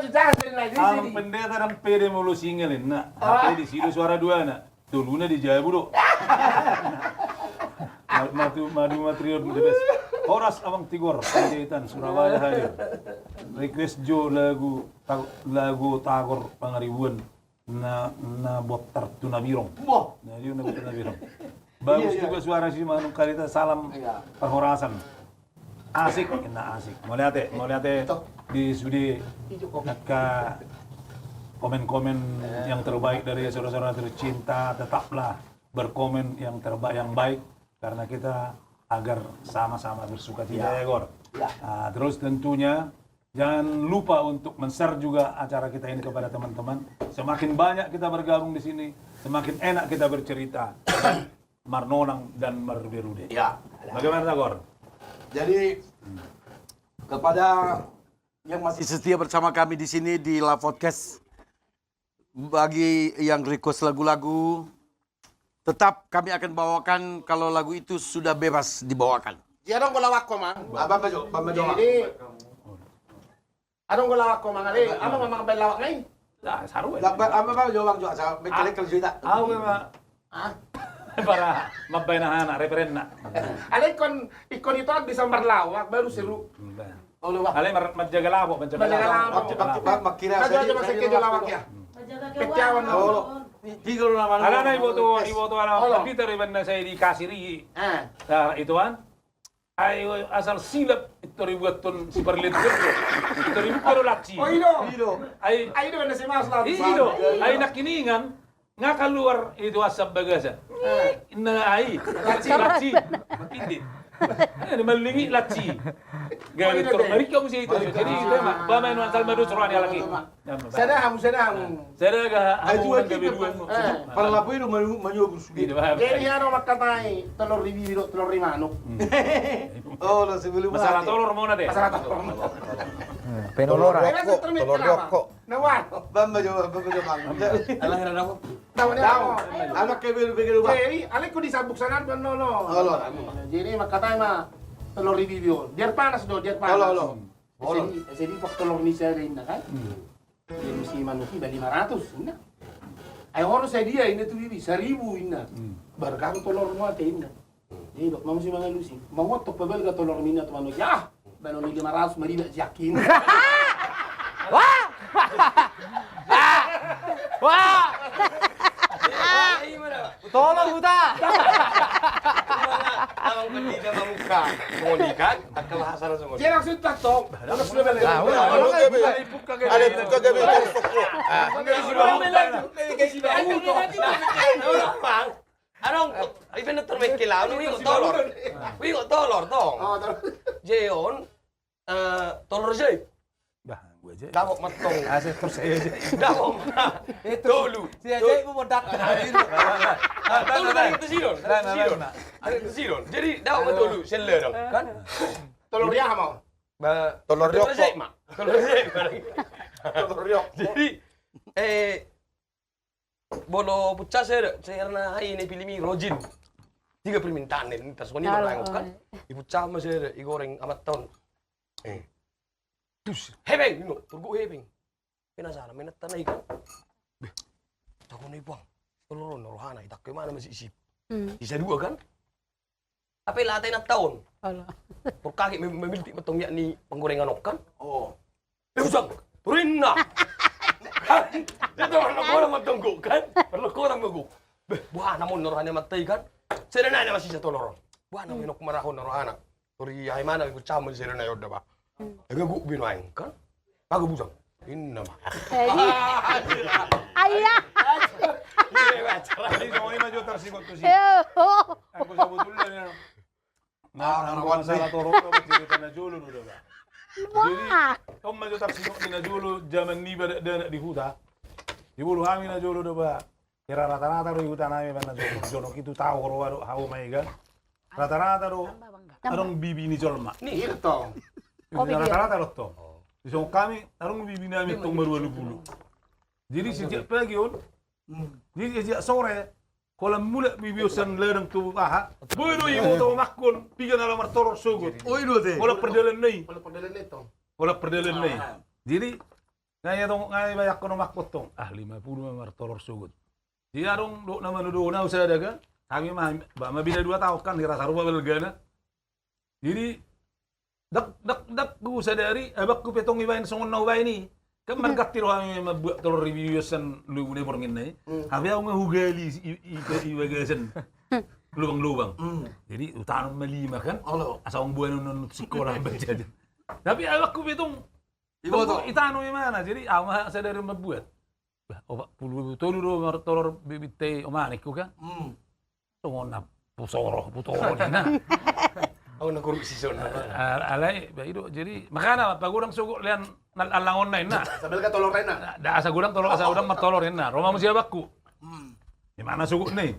jangan sini lagi di Abang sini. pendeta dan pede mulu singalin na. Tapi di sini suara dua na. Tuluna dijabu do. Madu material the best. Horas abang tigor pendeta Surabaya hadir. Request Jo lagu tagor pangaribuan na botar tunabirong. Mo. Nah, dia nak tunabirong. Bagus Iya, iya. juga suara si Manung Karita salam Iya. perhorasan. Asik, kena asik. Mau lihat di sudi ke komen-komen yang terbaik dari saudara-saudara tercinta, tetaplah berkomen yang terbaik, yang baik karena kita agar sama-sama bersuka cita ya Gor. Nah, terus tentunya jangan lupa untuk men-share juga acara kita ini kepada teman-teman. Semakin banyak kita bergabung di sini, semakin enak kita bercerita. Marnonang dan Marberude. Ya. Bagaimana Gor? Jadi kepada yang masih setia bersama kami di sini di La Podcast, bagi yang request lagu-lagu, tetap kami akan bawakan kalau lagu itu sudah bebas dibawakan. Dia dong golawak ko mang. Abang Bajo, Jadi anong golawak ko mang ali? Ano mamang belawak ngay? Lah, saru Abang Bajo, Bang Jo, sa may kalik cerita. Ako nga para mabaynahan na, referen na. Ali ikon itu bisa merlawak baru seru. Oh luwak. Alay, madjaga labo, madjaga labo. Makira Kadyo aja masih kejo lawak ya. Kecyawan na ulo. Tigol naman. Ala na iboto ano, Peter iban na sa di kasiri. Sa ituan. Ay asal silap ito ribuat ton super leader. Ito ribuat pero lachi. Oh ino. Ay Ay ino na si Mas Lab. ino ay nakiningan nga kaluar itu asap bagasa. Na ay lachi. Matindi. Ano malingi lachi. Gamit ko Amerika mo siya ito. Jadi ito ba may nuan salmado suruhan niya lagi. Sedang. Saya ga Ay, amo tuwa ang gabi duwan mo. Para lapoy no manyo busugin. Jadi ano makatay telur ribido telur rimano. Oh, lo sebelum Masalah tolor mo na de. Masalah telur. Telur Bebas rokok, termit telur kenapa? rokok. Nawan. Bamba jo bang. Alang na daw. Tahu dia Daw. apa? Anak kay biru ba? Jadi, alek ko disabuk sana ban no. Olo. Jadi makatay mah telur review. Biar panas do, biar panas. Olo. Jadi pak telur ni saya rin kan. Dia mesti manusia 500 inna. Ay harus saya dia ini tuh bibi 1000 inna. Barkang telur mo ate inna. Jadi dok mamusi mga lusi. Mangotok pabel ka telur minna to manusia. Ah, bano ni 500 mali yakin. Tolong Huta. Ang kanina mamuka. Moni kan? Akalahasan na sumod. Dia langsung tak tok. Terus level. Ano gabi? Ale pagka gabi tersok ko. Anong, ay bener may kilaw, nung wingo tolor. Wingo tolor tong. Oh, terus. Jeon, tolor jay. Bah, gue aja. Dawok matong. Asik terus saya aja. Dawok tolu. Si Ajay memodak. Tolu dari itu sidon. Ada itu sidon. Jadi dawok matolu, sele dong. Kan? Telur dia mau. Telur Tolor jay, rokok. mak. Tolor jay. Telur dia. Jadi, bolo pucah saya na hai ini pilih mie rojin. 3 permintaan ini tas koni orang kan. Ibu cama saya igoreng amat ton. Terus hebeng no, turgo hebeng. Pinasana may natanay kan. Beh. Tako na ibang. Tolong norohana itak kay mana masih isip. Isa dua kan? Apa latay na taon? Allah. Por kaki memiliki matong ni penggorengan kan? Oh. Usang, turin na. Ito ang ko na magtunggo kan? Perlu ko na magu. Beh, buha na mo norohana matay kan? Sira na masih sa toloron. Buha na mo kumarahon norohana. Turi ay mana ko chamo sira na yod ba? Agagu binaing kan? Bago busang. Inna ma. Ayah. Jadi semua ini maju tersikut tuh sih. Aku sebetulnya ya. Nah, masalah toro udah cerita na julu udah ba. Jadi, kamu maju tersikut na julu zaman ni pada dan di huta. Di bulu kami na julu udah ba. Kira rata-rata di hutan kami mana jolo. Jolo itu tahu kalau ada hau maiga. Rata-rata do arong bibi ni jolma. Nih itu. Rata-rata lo to. Di sana kami arong bibi nami tong baru bulu. Jadi sejak pagi on. Jadi sejak sore kalau mulai bibiusan lereng tu aha, baru ibu tahu makun, pigan alam martolor sugut. Oy do te. Kalau perdelan nih, Kalau perdelan itu. kalau perdelan nih. Jadi ngaya dong ngaya banyak kono makot tong. 50 martolor sugut. Jadi arong do nama do na usah ada kan? Kami mah bina 2 tahun kan dirasa rumah belgana. Jadi dak ku sadari abak ku petong ibain songon na ubay ni. Kamar katiro kami mabuat telur reviewan lu ne borngin nai. Abi aku ngahugali ibagasan lubang-lubang. Jadi utang melima kan. Asal buan nun sekolah baca aja. Tapi aku betong Ibu to. itano mana. Jadi ama sadari mabuat. Bah, opak puluh tolu do telur bibite omaniku kan. Songon na pusoro na. Ako na korupsi zone. Alay, itu jadi makanya pag urang sugo lian nalangon na ina. Sambil ka telur rena. Da asa gudang tolong asa udang martolor ina. Roma mo siya bakku. Di mana sugo ni?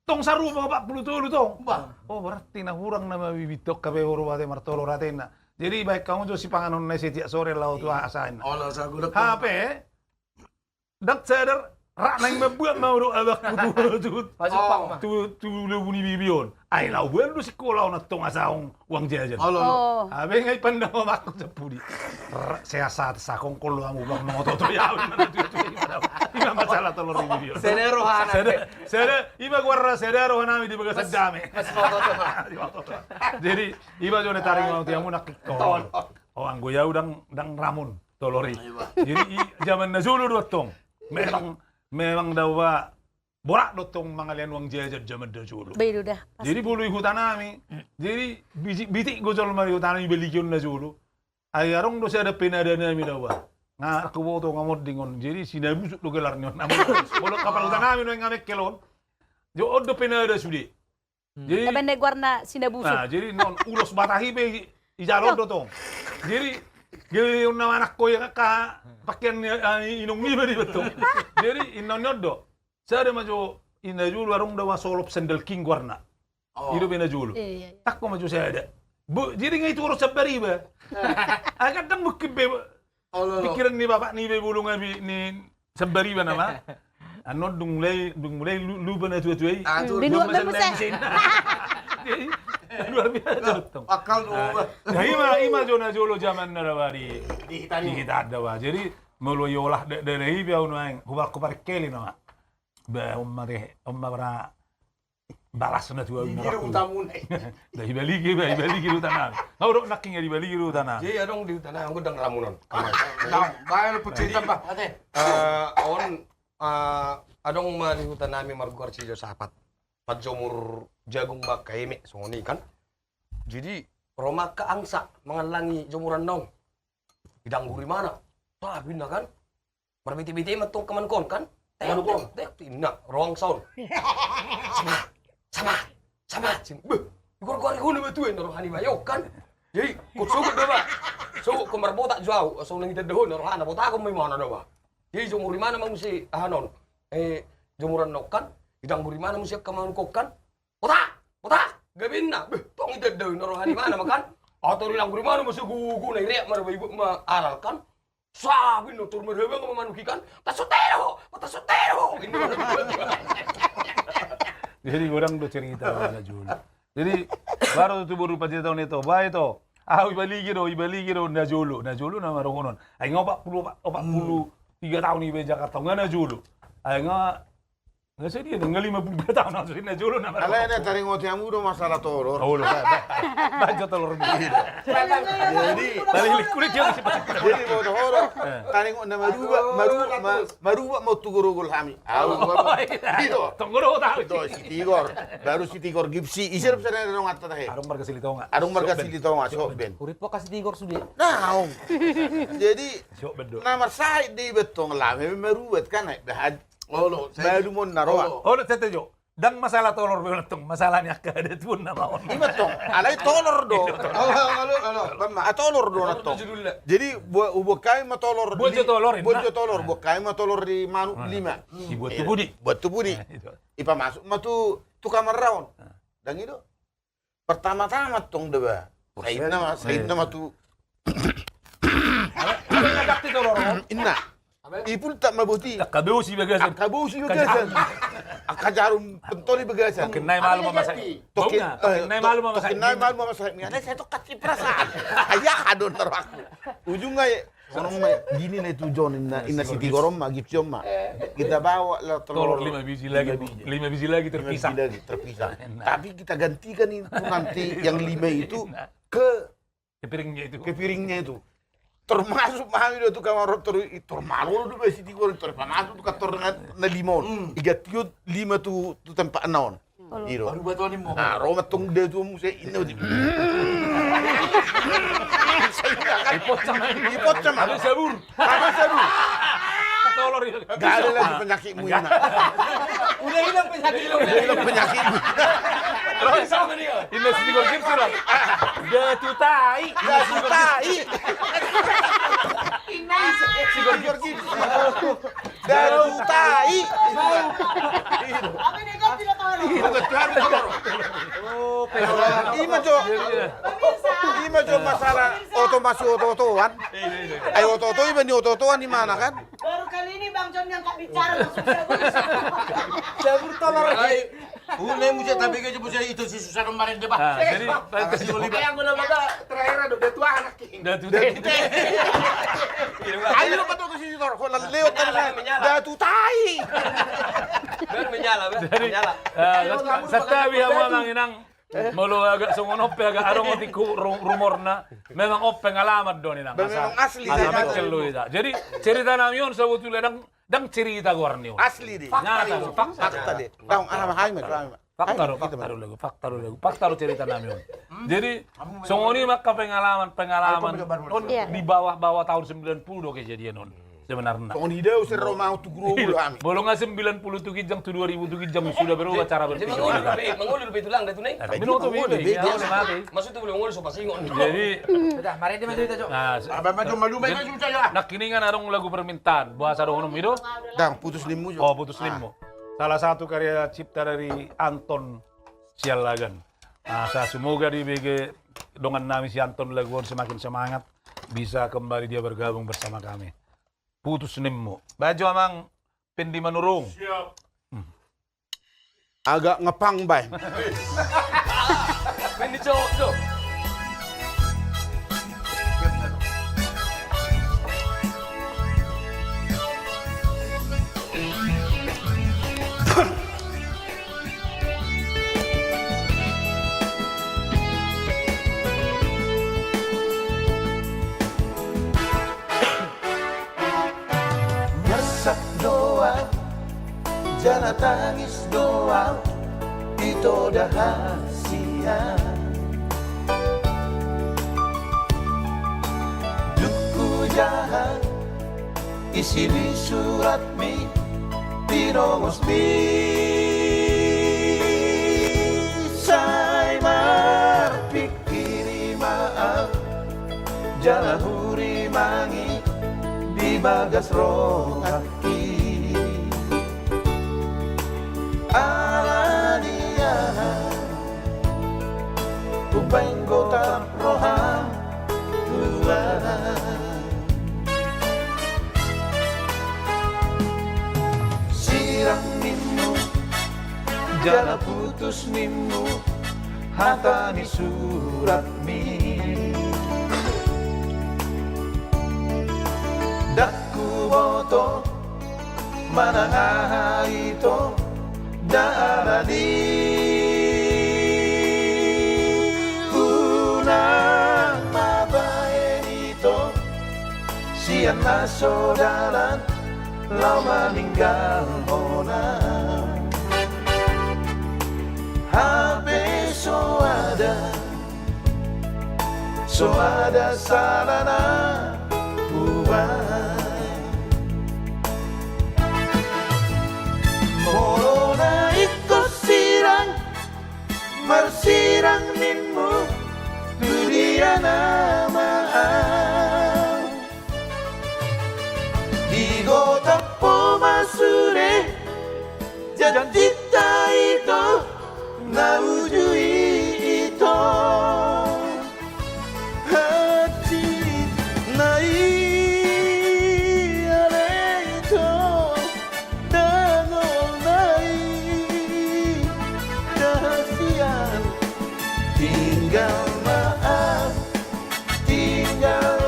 Tong saru mga 40 tong. Oh, berarti na hurang na mabibitok kabe huro ate martolor ate na. Jadi baik kamu jo si panganon na si tiak sore lau tu asain. Ola sa gudak. Hape dak sadar rak nang mabuat mau do abak tu tu lu buni bibion. Ay lau buan do si kolau na tong asaong uang jajan. Oh. Abe ngay pandang ako sa pudi. Saya saat sakong kolo ang ubang mga toto yawin na Ima masalah telur ini. Senero hana. Saya iba guarda sedero hanami di bagas dame. Jadi iba jone taring mau tiang munak ton. Oh anggo ya udang ramun tolori. Jadi zaman nazulu dotong. Memang dawa borak dotong mangalian uang jajan zaman nazulu. Begitu dah. Jadi bulu hutan nami. Jadi bitik gojol mari hutan nami belikion nazulu. Ayarong do ada penada nami dawa. Nga aku bawa tu ngamot dingon. Jadi sinabu lo gelar nyon. Bolok kapal hutan nami no ngamek kelon. Jo odo penada sudi. Jadi Tapi nek warna sinabusuk. nah, jadi non ulos batahi be ijalon do tong. Jadi gili unna anak ko ya ka pakaian inong ni bari betul. Jadi inon nyodo. Saya maju ina julu warung dawa solop sandal king warna. Itu bena julu. Iya. Tak ko maju saya ada. Jadi nggak itu urus sabari ba. Kadang mungkin pikiran ni bapak ni be bulungan ni sabari ba nama. Ano dung mulai lupa na tuai. Binua berbesar. Luar biasa betul. Akal lu. Nah ima jona jolo zaman narawari di kita ada wa. Jadi mulu yolah dari biau nuang hubak kupar keli nama. Ba umma bara balas na tuai. Giro utamun. Dah ibali giru tanah. Ngau naking ya ibali giru tanah. Jadi adong di tanah aku dang lamunon. Nah, bayar pecinta bah. On adong malihutan namin marguar si sapat. Pajomur jagung bak kaime songoni kan. Jadi Roma ka angsa mengalangi jomuran nong. Idang guri mana? Sabi na kan. Marbiti-biti matong kamankon kan. Kamankon. Tek tina ruang sound. Sama. Gor-gor hunu betuin naro hani bayok kan. Jadi kusugut do ba. So kumar botak jauh so nang dahon naro hana botak ko may mana do ba. Jadi jomuri mana mang si hanon. Jomuran nok kan. Idang guri mana musiak kamangkok kan. Botak. Gabin na. Tong idadaw naro hani mana makan. Atau ilang guri mana musi gugu na iriak marabay aral kan. Sabi no tur marabang mamanuki kan. Tasutero. Ini Jadi orang tuh cerita na Julu. Jadi baru tuh baru pada tahun itu, baik itu. Ibali giro na Julu nama rongonon. Ay nga 43 tahun di Jakarta nga na Julu. Ay nga sih dia nggak 53 tahun langsung na Julu nama. Ala na taring oti amu do masalah tolor. Oh, baca telur ini. Jadi Balik kulit dia masih pakai. jadi mau horo taring na maruba mau tugurugul hami. Itu. Tonggoro tahu. Itu si Tigor. Baru si Tigor gipsi. Isir sana dong atta tahe. Arung marga silito nga. Arung marga sili to nga so ben. Kurit po kasi tigor sudi. Nah, jadi Syok bedo. nomor saya di betong lah, memang meruat kan, dah Oh, baru mau naroa. Oh, tete jo. Dang masalah tolor beletong, masalahnya kada tuh nama on. Ini betong, alai tolor do. Mama, tolor do natong. Jadi buat kami tolor. Bojo tolor, Bojo tolor, buat kami tolor di manu 5. Dibuat tuh budi. Buat tuh budi. Ipa masuk, tu kamar raun. Dan itu pertama-tama tong deba. Said nama tu. Ada nagakti tolor. Inna. Ipul tak mabuti. Kabeu si bagasan. Akabu si bagasan. Akajarum pentoli bagasan. Kenai malu mama saya. Kenai malu mama saya. Kenai malu mama saya. Ngane saya tuh kasih perasaan. Ayah adon naro aku. Ujungnya orang gini nih tuh John inna Siti Gorom mah gipsiom mah. Kita bawa lah Tolor 5 biji lagi. 5 biji lagi terpisah. Terpisah. Tapi kita gantikan itu nanti yang 5 itu ke piringnya itu. Termasuk mami do tu kamar termalu do besi Tigor termasuk tu kator na limon. Iga tiut 5 tu tempat naon. Iro. baru buat ni mo. Nah, Roma tung de tu mu se ino di. Ipot sama. Ada sabur. Apa sabur? Tolor itu. Gak ada lagi penyakitmu ini. Udah hilang penyakit lu. Udah hilang penyakitmu. Terus sama nih. Ini si Tigor Gips sudah. Jatuh tai. Ya sutai. Tigor Gips. Dan tai. Apa ini kau tidak tahu? Ima jo masalah otomasi otoan. Ayo oto iba ni otoan di mana kan? Baru kali ini Bang John yang tak bicara langsung Sabur tolor. Unai muja tapi ke jebus itu si susah kemarin deh, Pak. Jadi Kasih oliva. Yang guna baga terakhir ada udah tua anak king. Jatuh tai. Ayo betul ke sini tor. Kalau lewat kan datu tai. Ben menyala. Jadi setabi hawa manginang mulu agak sungon oppe agak arong otiku rumorna memang oppe ngalamat don inang. Memang asli. Jadi cerita namion sebetulnya dang cerita gorni. Asli di. Nyata Fakta deh. Tahu ana hai mas. Fakta dulu cerita namion. Jadi songoni maka pengalaman di bawah tahun 90 do kejadian on. Sebenarnya. Kau ni dah usir Roma tu guru kami. Bolong 90 tu kijam tu 2000 tu kijam sudah berubah cara berpikir. Mengulur lebih tulang dah tu nih. Minuto bebe. Maksud tu boleh mengulur sopa singon. Jadi Sudah, mari dia cerita, Cok. nah, Abang maju malu main maju saja. nak kini kan arong lagu permintaan. Bahasa arong itu. Dang putus limu jo. Oh, putus limu. Salah satu karya cipta dari Anton Sialagan. Nah, saya semoga di BG dengan Nami si Anton Laguan semakin semangat bisa kembali dia bergabung bersama kami. Putus nimmu. Baju amang pendi manurung. Agak ngepang, bay. Ini cowok tuh. Masak doang, jangan tangis doang, itu rahasia. Duku jahat, isi di surat mi, pinongos mi. Say marpikiri maaf, jangan huri mangi, di bagas rohaki. Alania Kupenggo tak roham Tuhan Sirang nimu Jala putus nimu Hatani surat mi Daku boto Manangaha ito Darani Unang mabae nito Siang na sodalan Lau meninggal ona Habe so ada sarana Buat Morona iko sirang Marsirang ninmu Dunia nama Digo tapo masure Jatita ito Naujui ito Hati nai Tinggal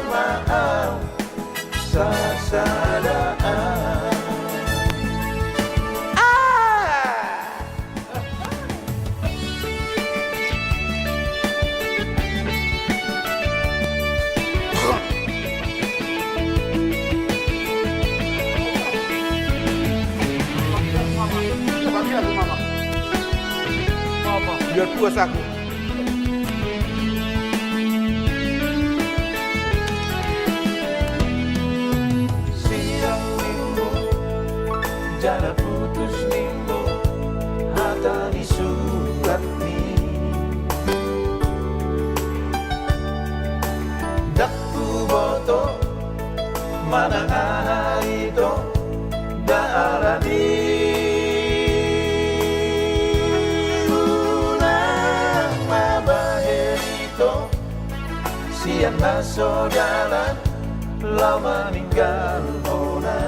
maaf sasadaan Biar puas aku. Jangan putus minggu Hata di surat ni Dakku boto Mana itu Darani Ulang mabahir itu Siang naso jalan Lau meninggal ona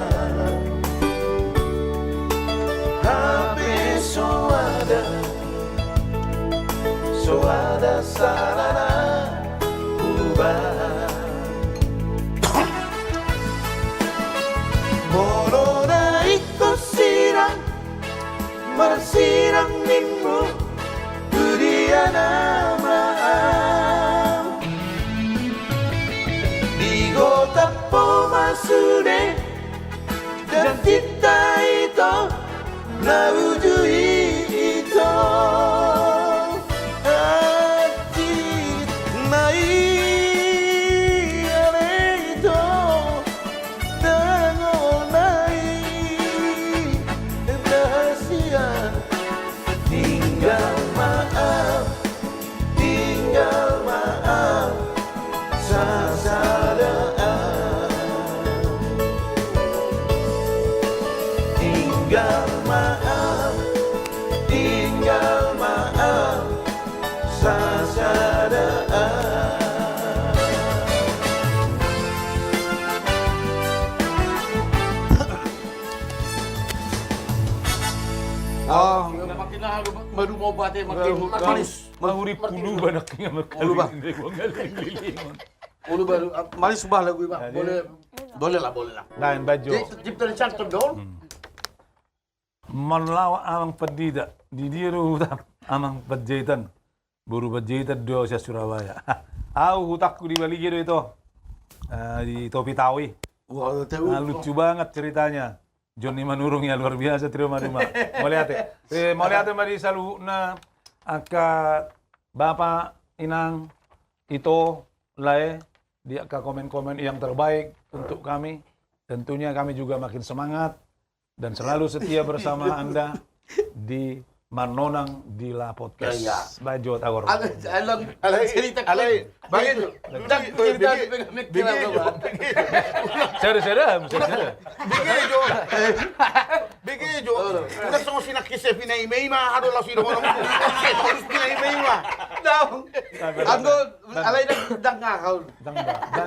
Tapi so ada sarana ubah Morona iko sirang Marsirang ninmu Dunia nama Digo tapo masude Dan cinta itu Naujui ito Hati nai ale ito Dango nai Rahasia Tinggal maaf Sasadaan Tinggal maaf Sasadaan obatnya makin manis. Mahuri puluh banyak yang Ulu, Bang. berkali-kali. Ulu baru manis bah lagu Bang. Boleh lah. Lain baju. Jadi cipta cantik dong. Manlawa amang pedida di diru hutan amang pejahitan buru pejahitan do sa Surabaya. Aku hutakku di Bali gitu itu di Topi Tawi. Wah, tahu. Lucu banget ceritanya. Johnny Manurung ya luar biasa terima. Mau lihat ya? Mau lihat mari salu na aka Bapak Inang itu lae dia ke komen-komen yang terbaik untuk kami. Tentunya kami juga makin semangat dan selalu setia bersama Anda di Manonang di La Podcast. Ya. Baju tagor. Alang cerita Alay, bagay. Dak cerita mikir apa? Sera. Bigay jo. Una sa sinakise pinay-may mahado la sino mo. Terus pinay-may ma. Aku alay dak ngakaw.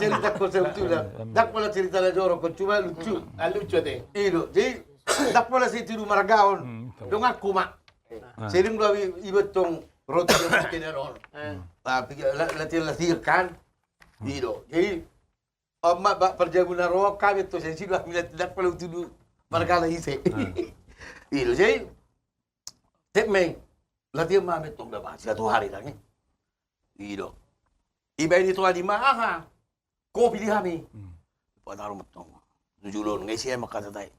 Cerita ko sa betul. Dak pala cerita na jorok ko cuma lucu. Lucu deh. Ilo, jadi dak pala si tiru maragaon. Dong aku mak. Sering gua ibet tong roti yang mungkin eron. Tapi latih kan. Ilo, jadi Mak perjamuan roka itu saya sih bilang tidak perlu tuduh margala ise. Ilo jadi tep meng latihan mah betong dah bahas satu hari lagi. Ilo, iba ini tuh di mana? Kopi di kami. Pada rumah tong nujulon ngai sih makan tatai.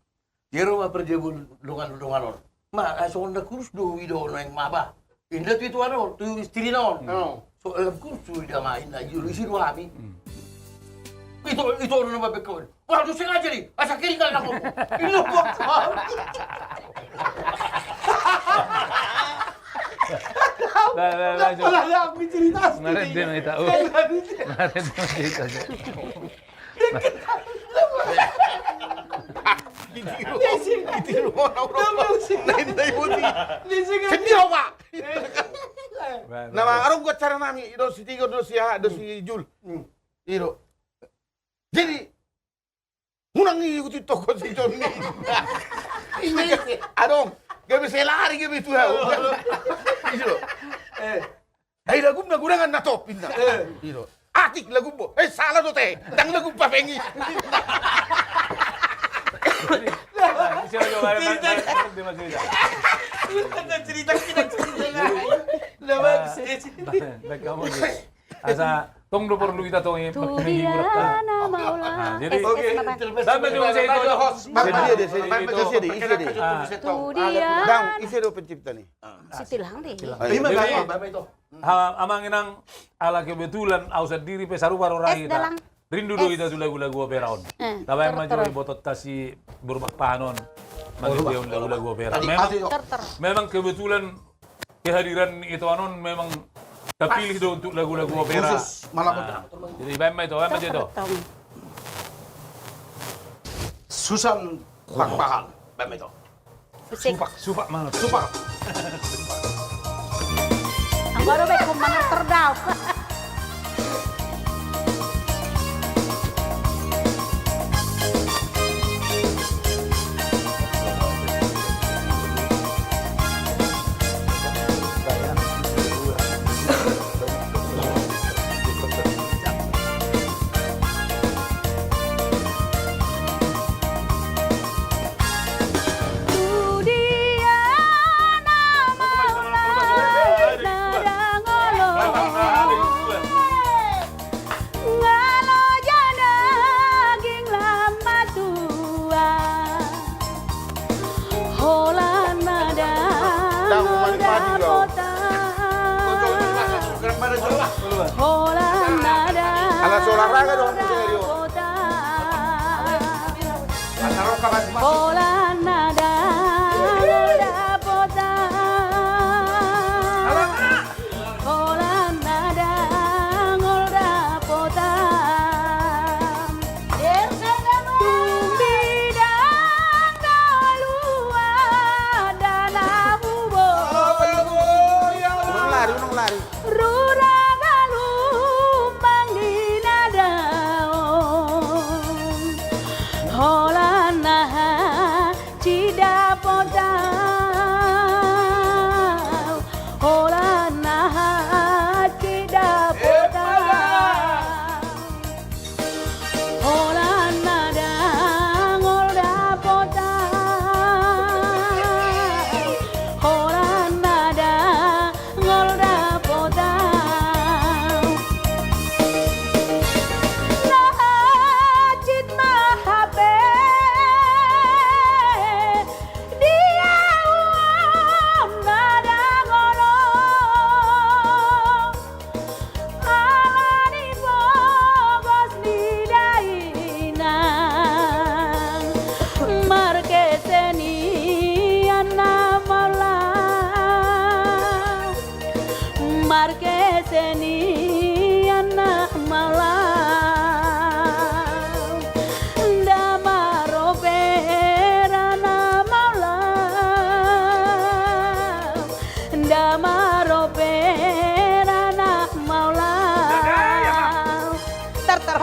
Di rumah perjamuan longan. Ma asal nak kurus do video nang maba. Indah tu ano tu istri non. So kurus tu dia main na julu isi dua kami. Itu orang nama bekon. Wah, tu sengaja ni. Asal kiri kan aku. Ini buat. Lah, Aku cerita. Ngaret dia mai tahu. Ngaret dia cerita aja. Ditiru mo na Nahinday mo di. Sendiri Pak. Nama arong gua cara nami do si Tigo do si Jul. Iro. Jadi munang ikuti toko si Johnny. Adong, gak bisa lari gak bisa. Iro. Ay lagum na gurangan na top pinda. Iro. Atik lagum mo. Salah do te. Dang lagum pa pengi. Cerita kita Kamu asa tong do perlu kita tong Tudiana maula. Jadi oke, sampai juga saya itu host. Tudiana. Dang, isi do pencipta nih. Sitilhang deh. Lima bapak itu. Amang inang ala kebetulan ausad diri pesaru baru rai kita. dalang. Rindu do kita lagu-lagu operaon. Tabay majori botot tasi berubah pahanon. Magiging lagu-lagu opera. Memang kebetulan kehadiran itu anon memang terpilih do untuk lagu-lagu opera. Khusus malam Jadi bamba itu. Susan Pakpahan, bapak itu. Supak mana? Supak. Ang baru baik kumangar terdaw. Alas olahraga dong, serio. Bola nada, bola pota. Bola nada, bola pota. Tumbidang dalua dalam ubon. Unang lari. Ruragalumpang di nadaon. Hola nah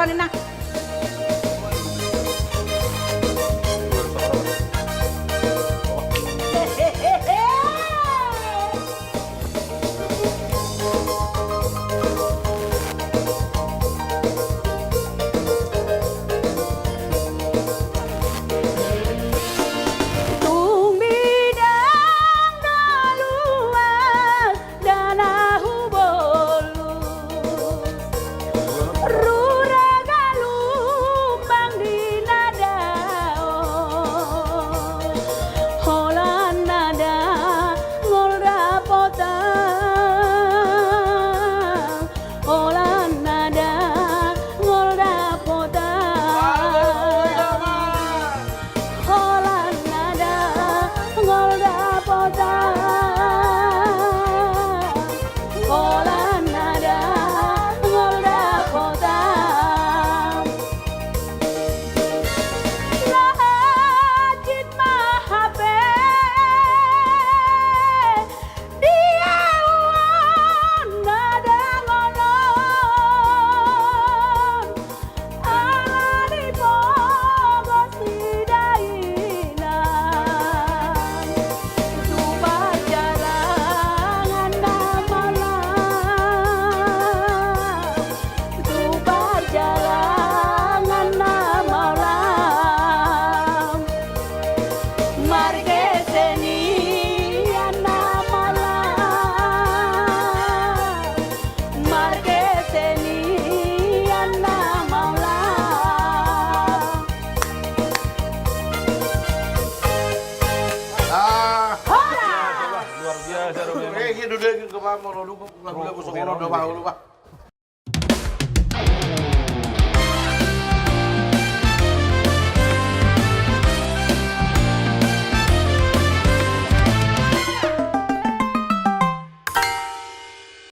rohani na. Tung bidang daluan danahu bolus Rura galumbang di nadao Holan nada ngolda potang Holan nada ngolda potang Holan nada ngolda potang Holan nada ngolda potang Lajit mahape Dia uang nada ngolon Ala di pogos sidainan Itu perjalanan malam Itu perjalanan malam Mari ke sini malam Mari ke sini malam Luar biasa Robi. Gitu deh, ke bawah, mau lagu-lagu, sono, udah bau, lupa.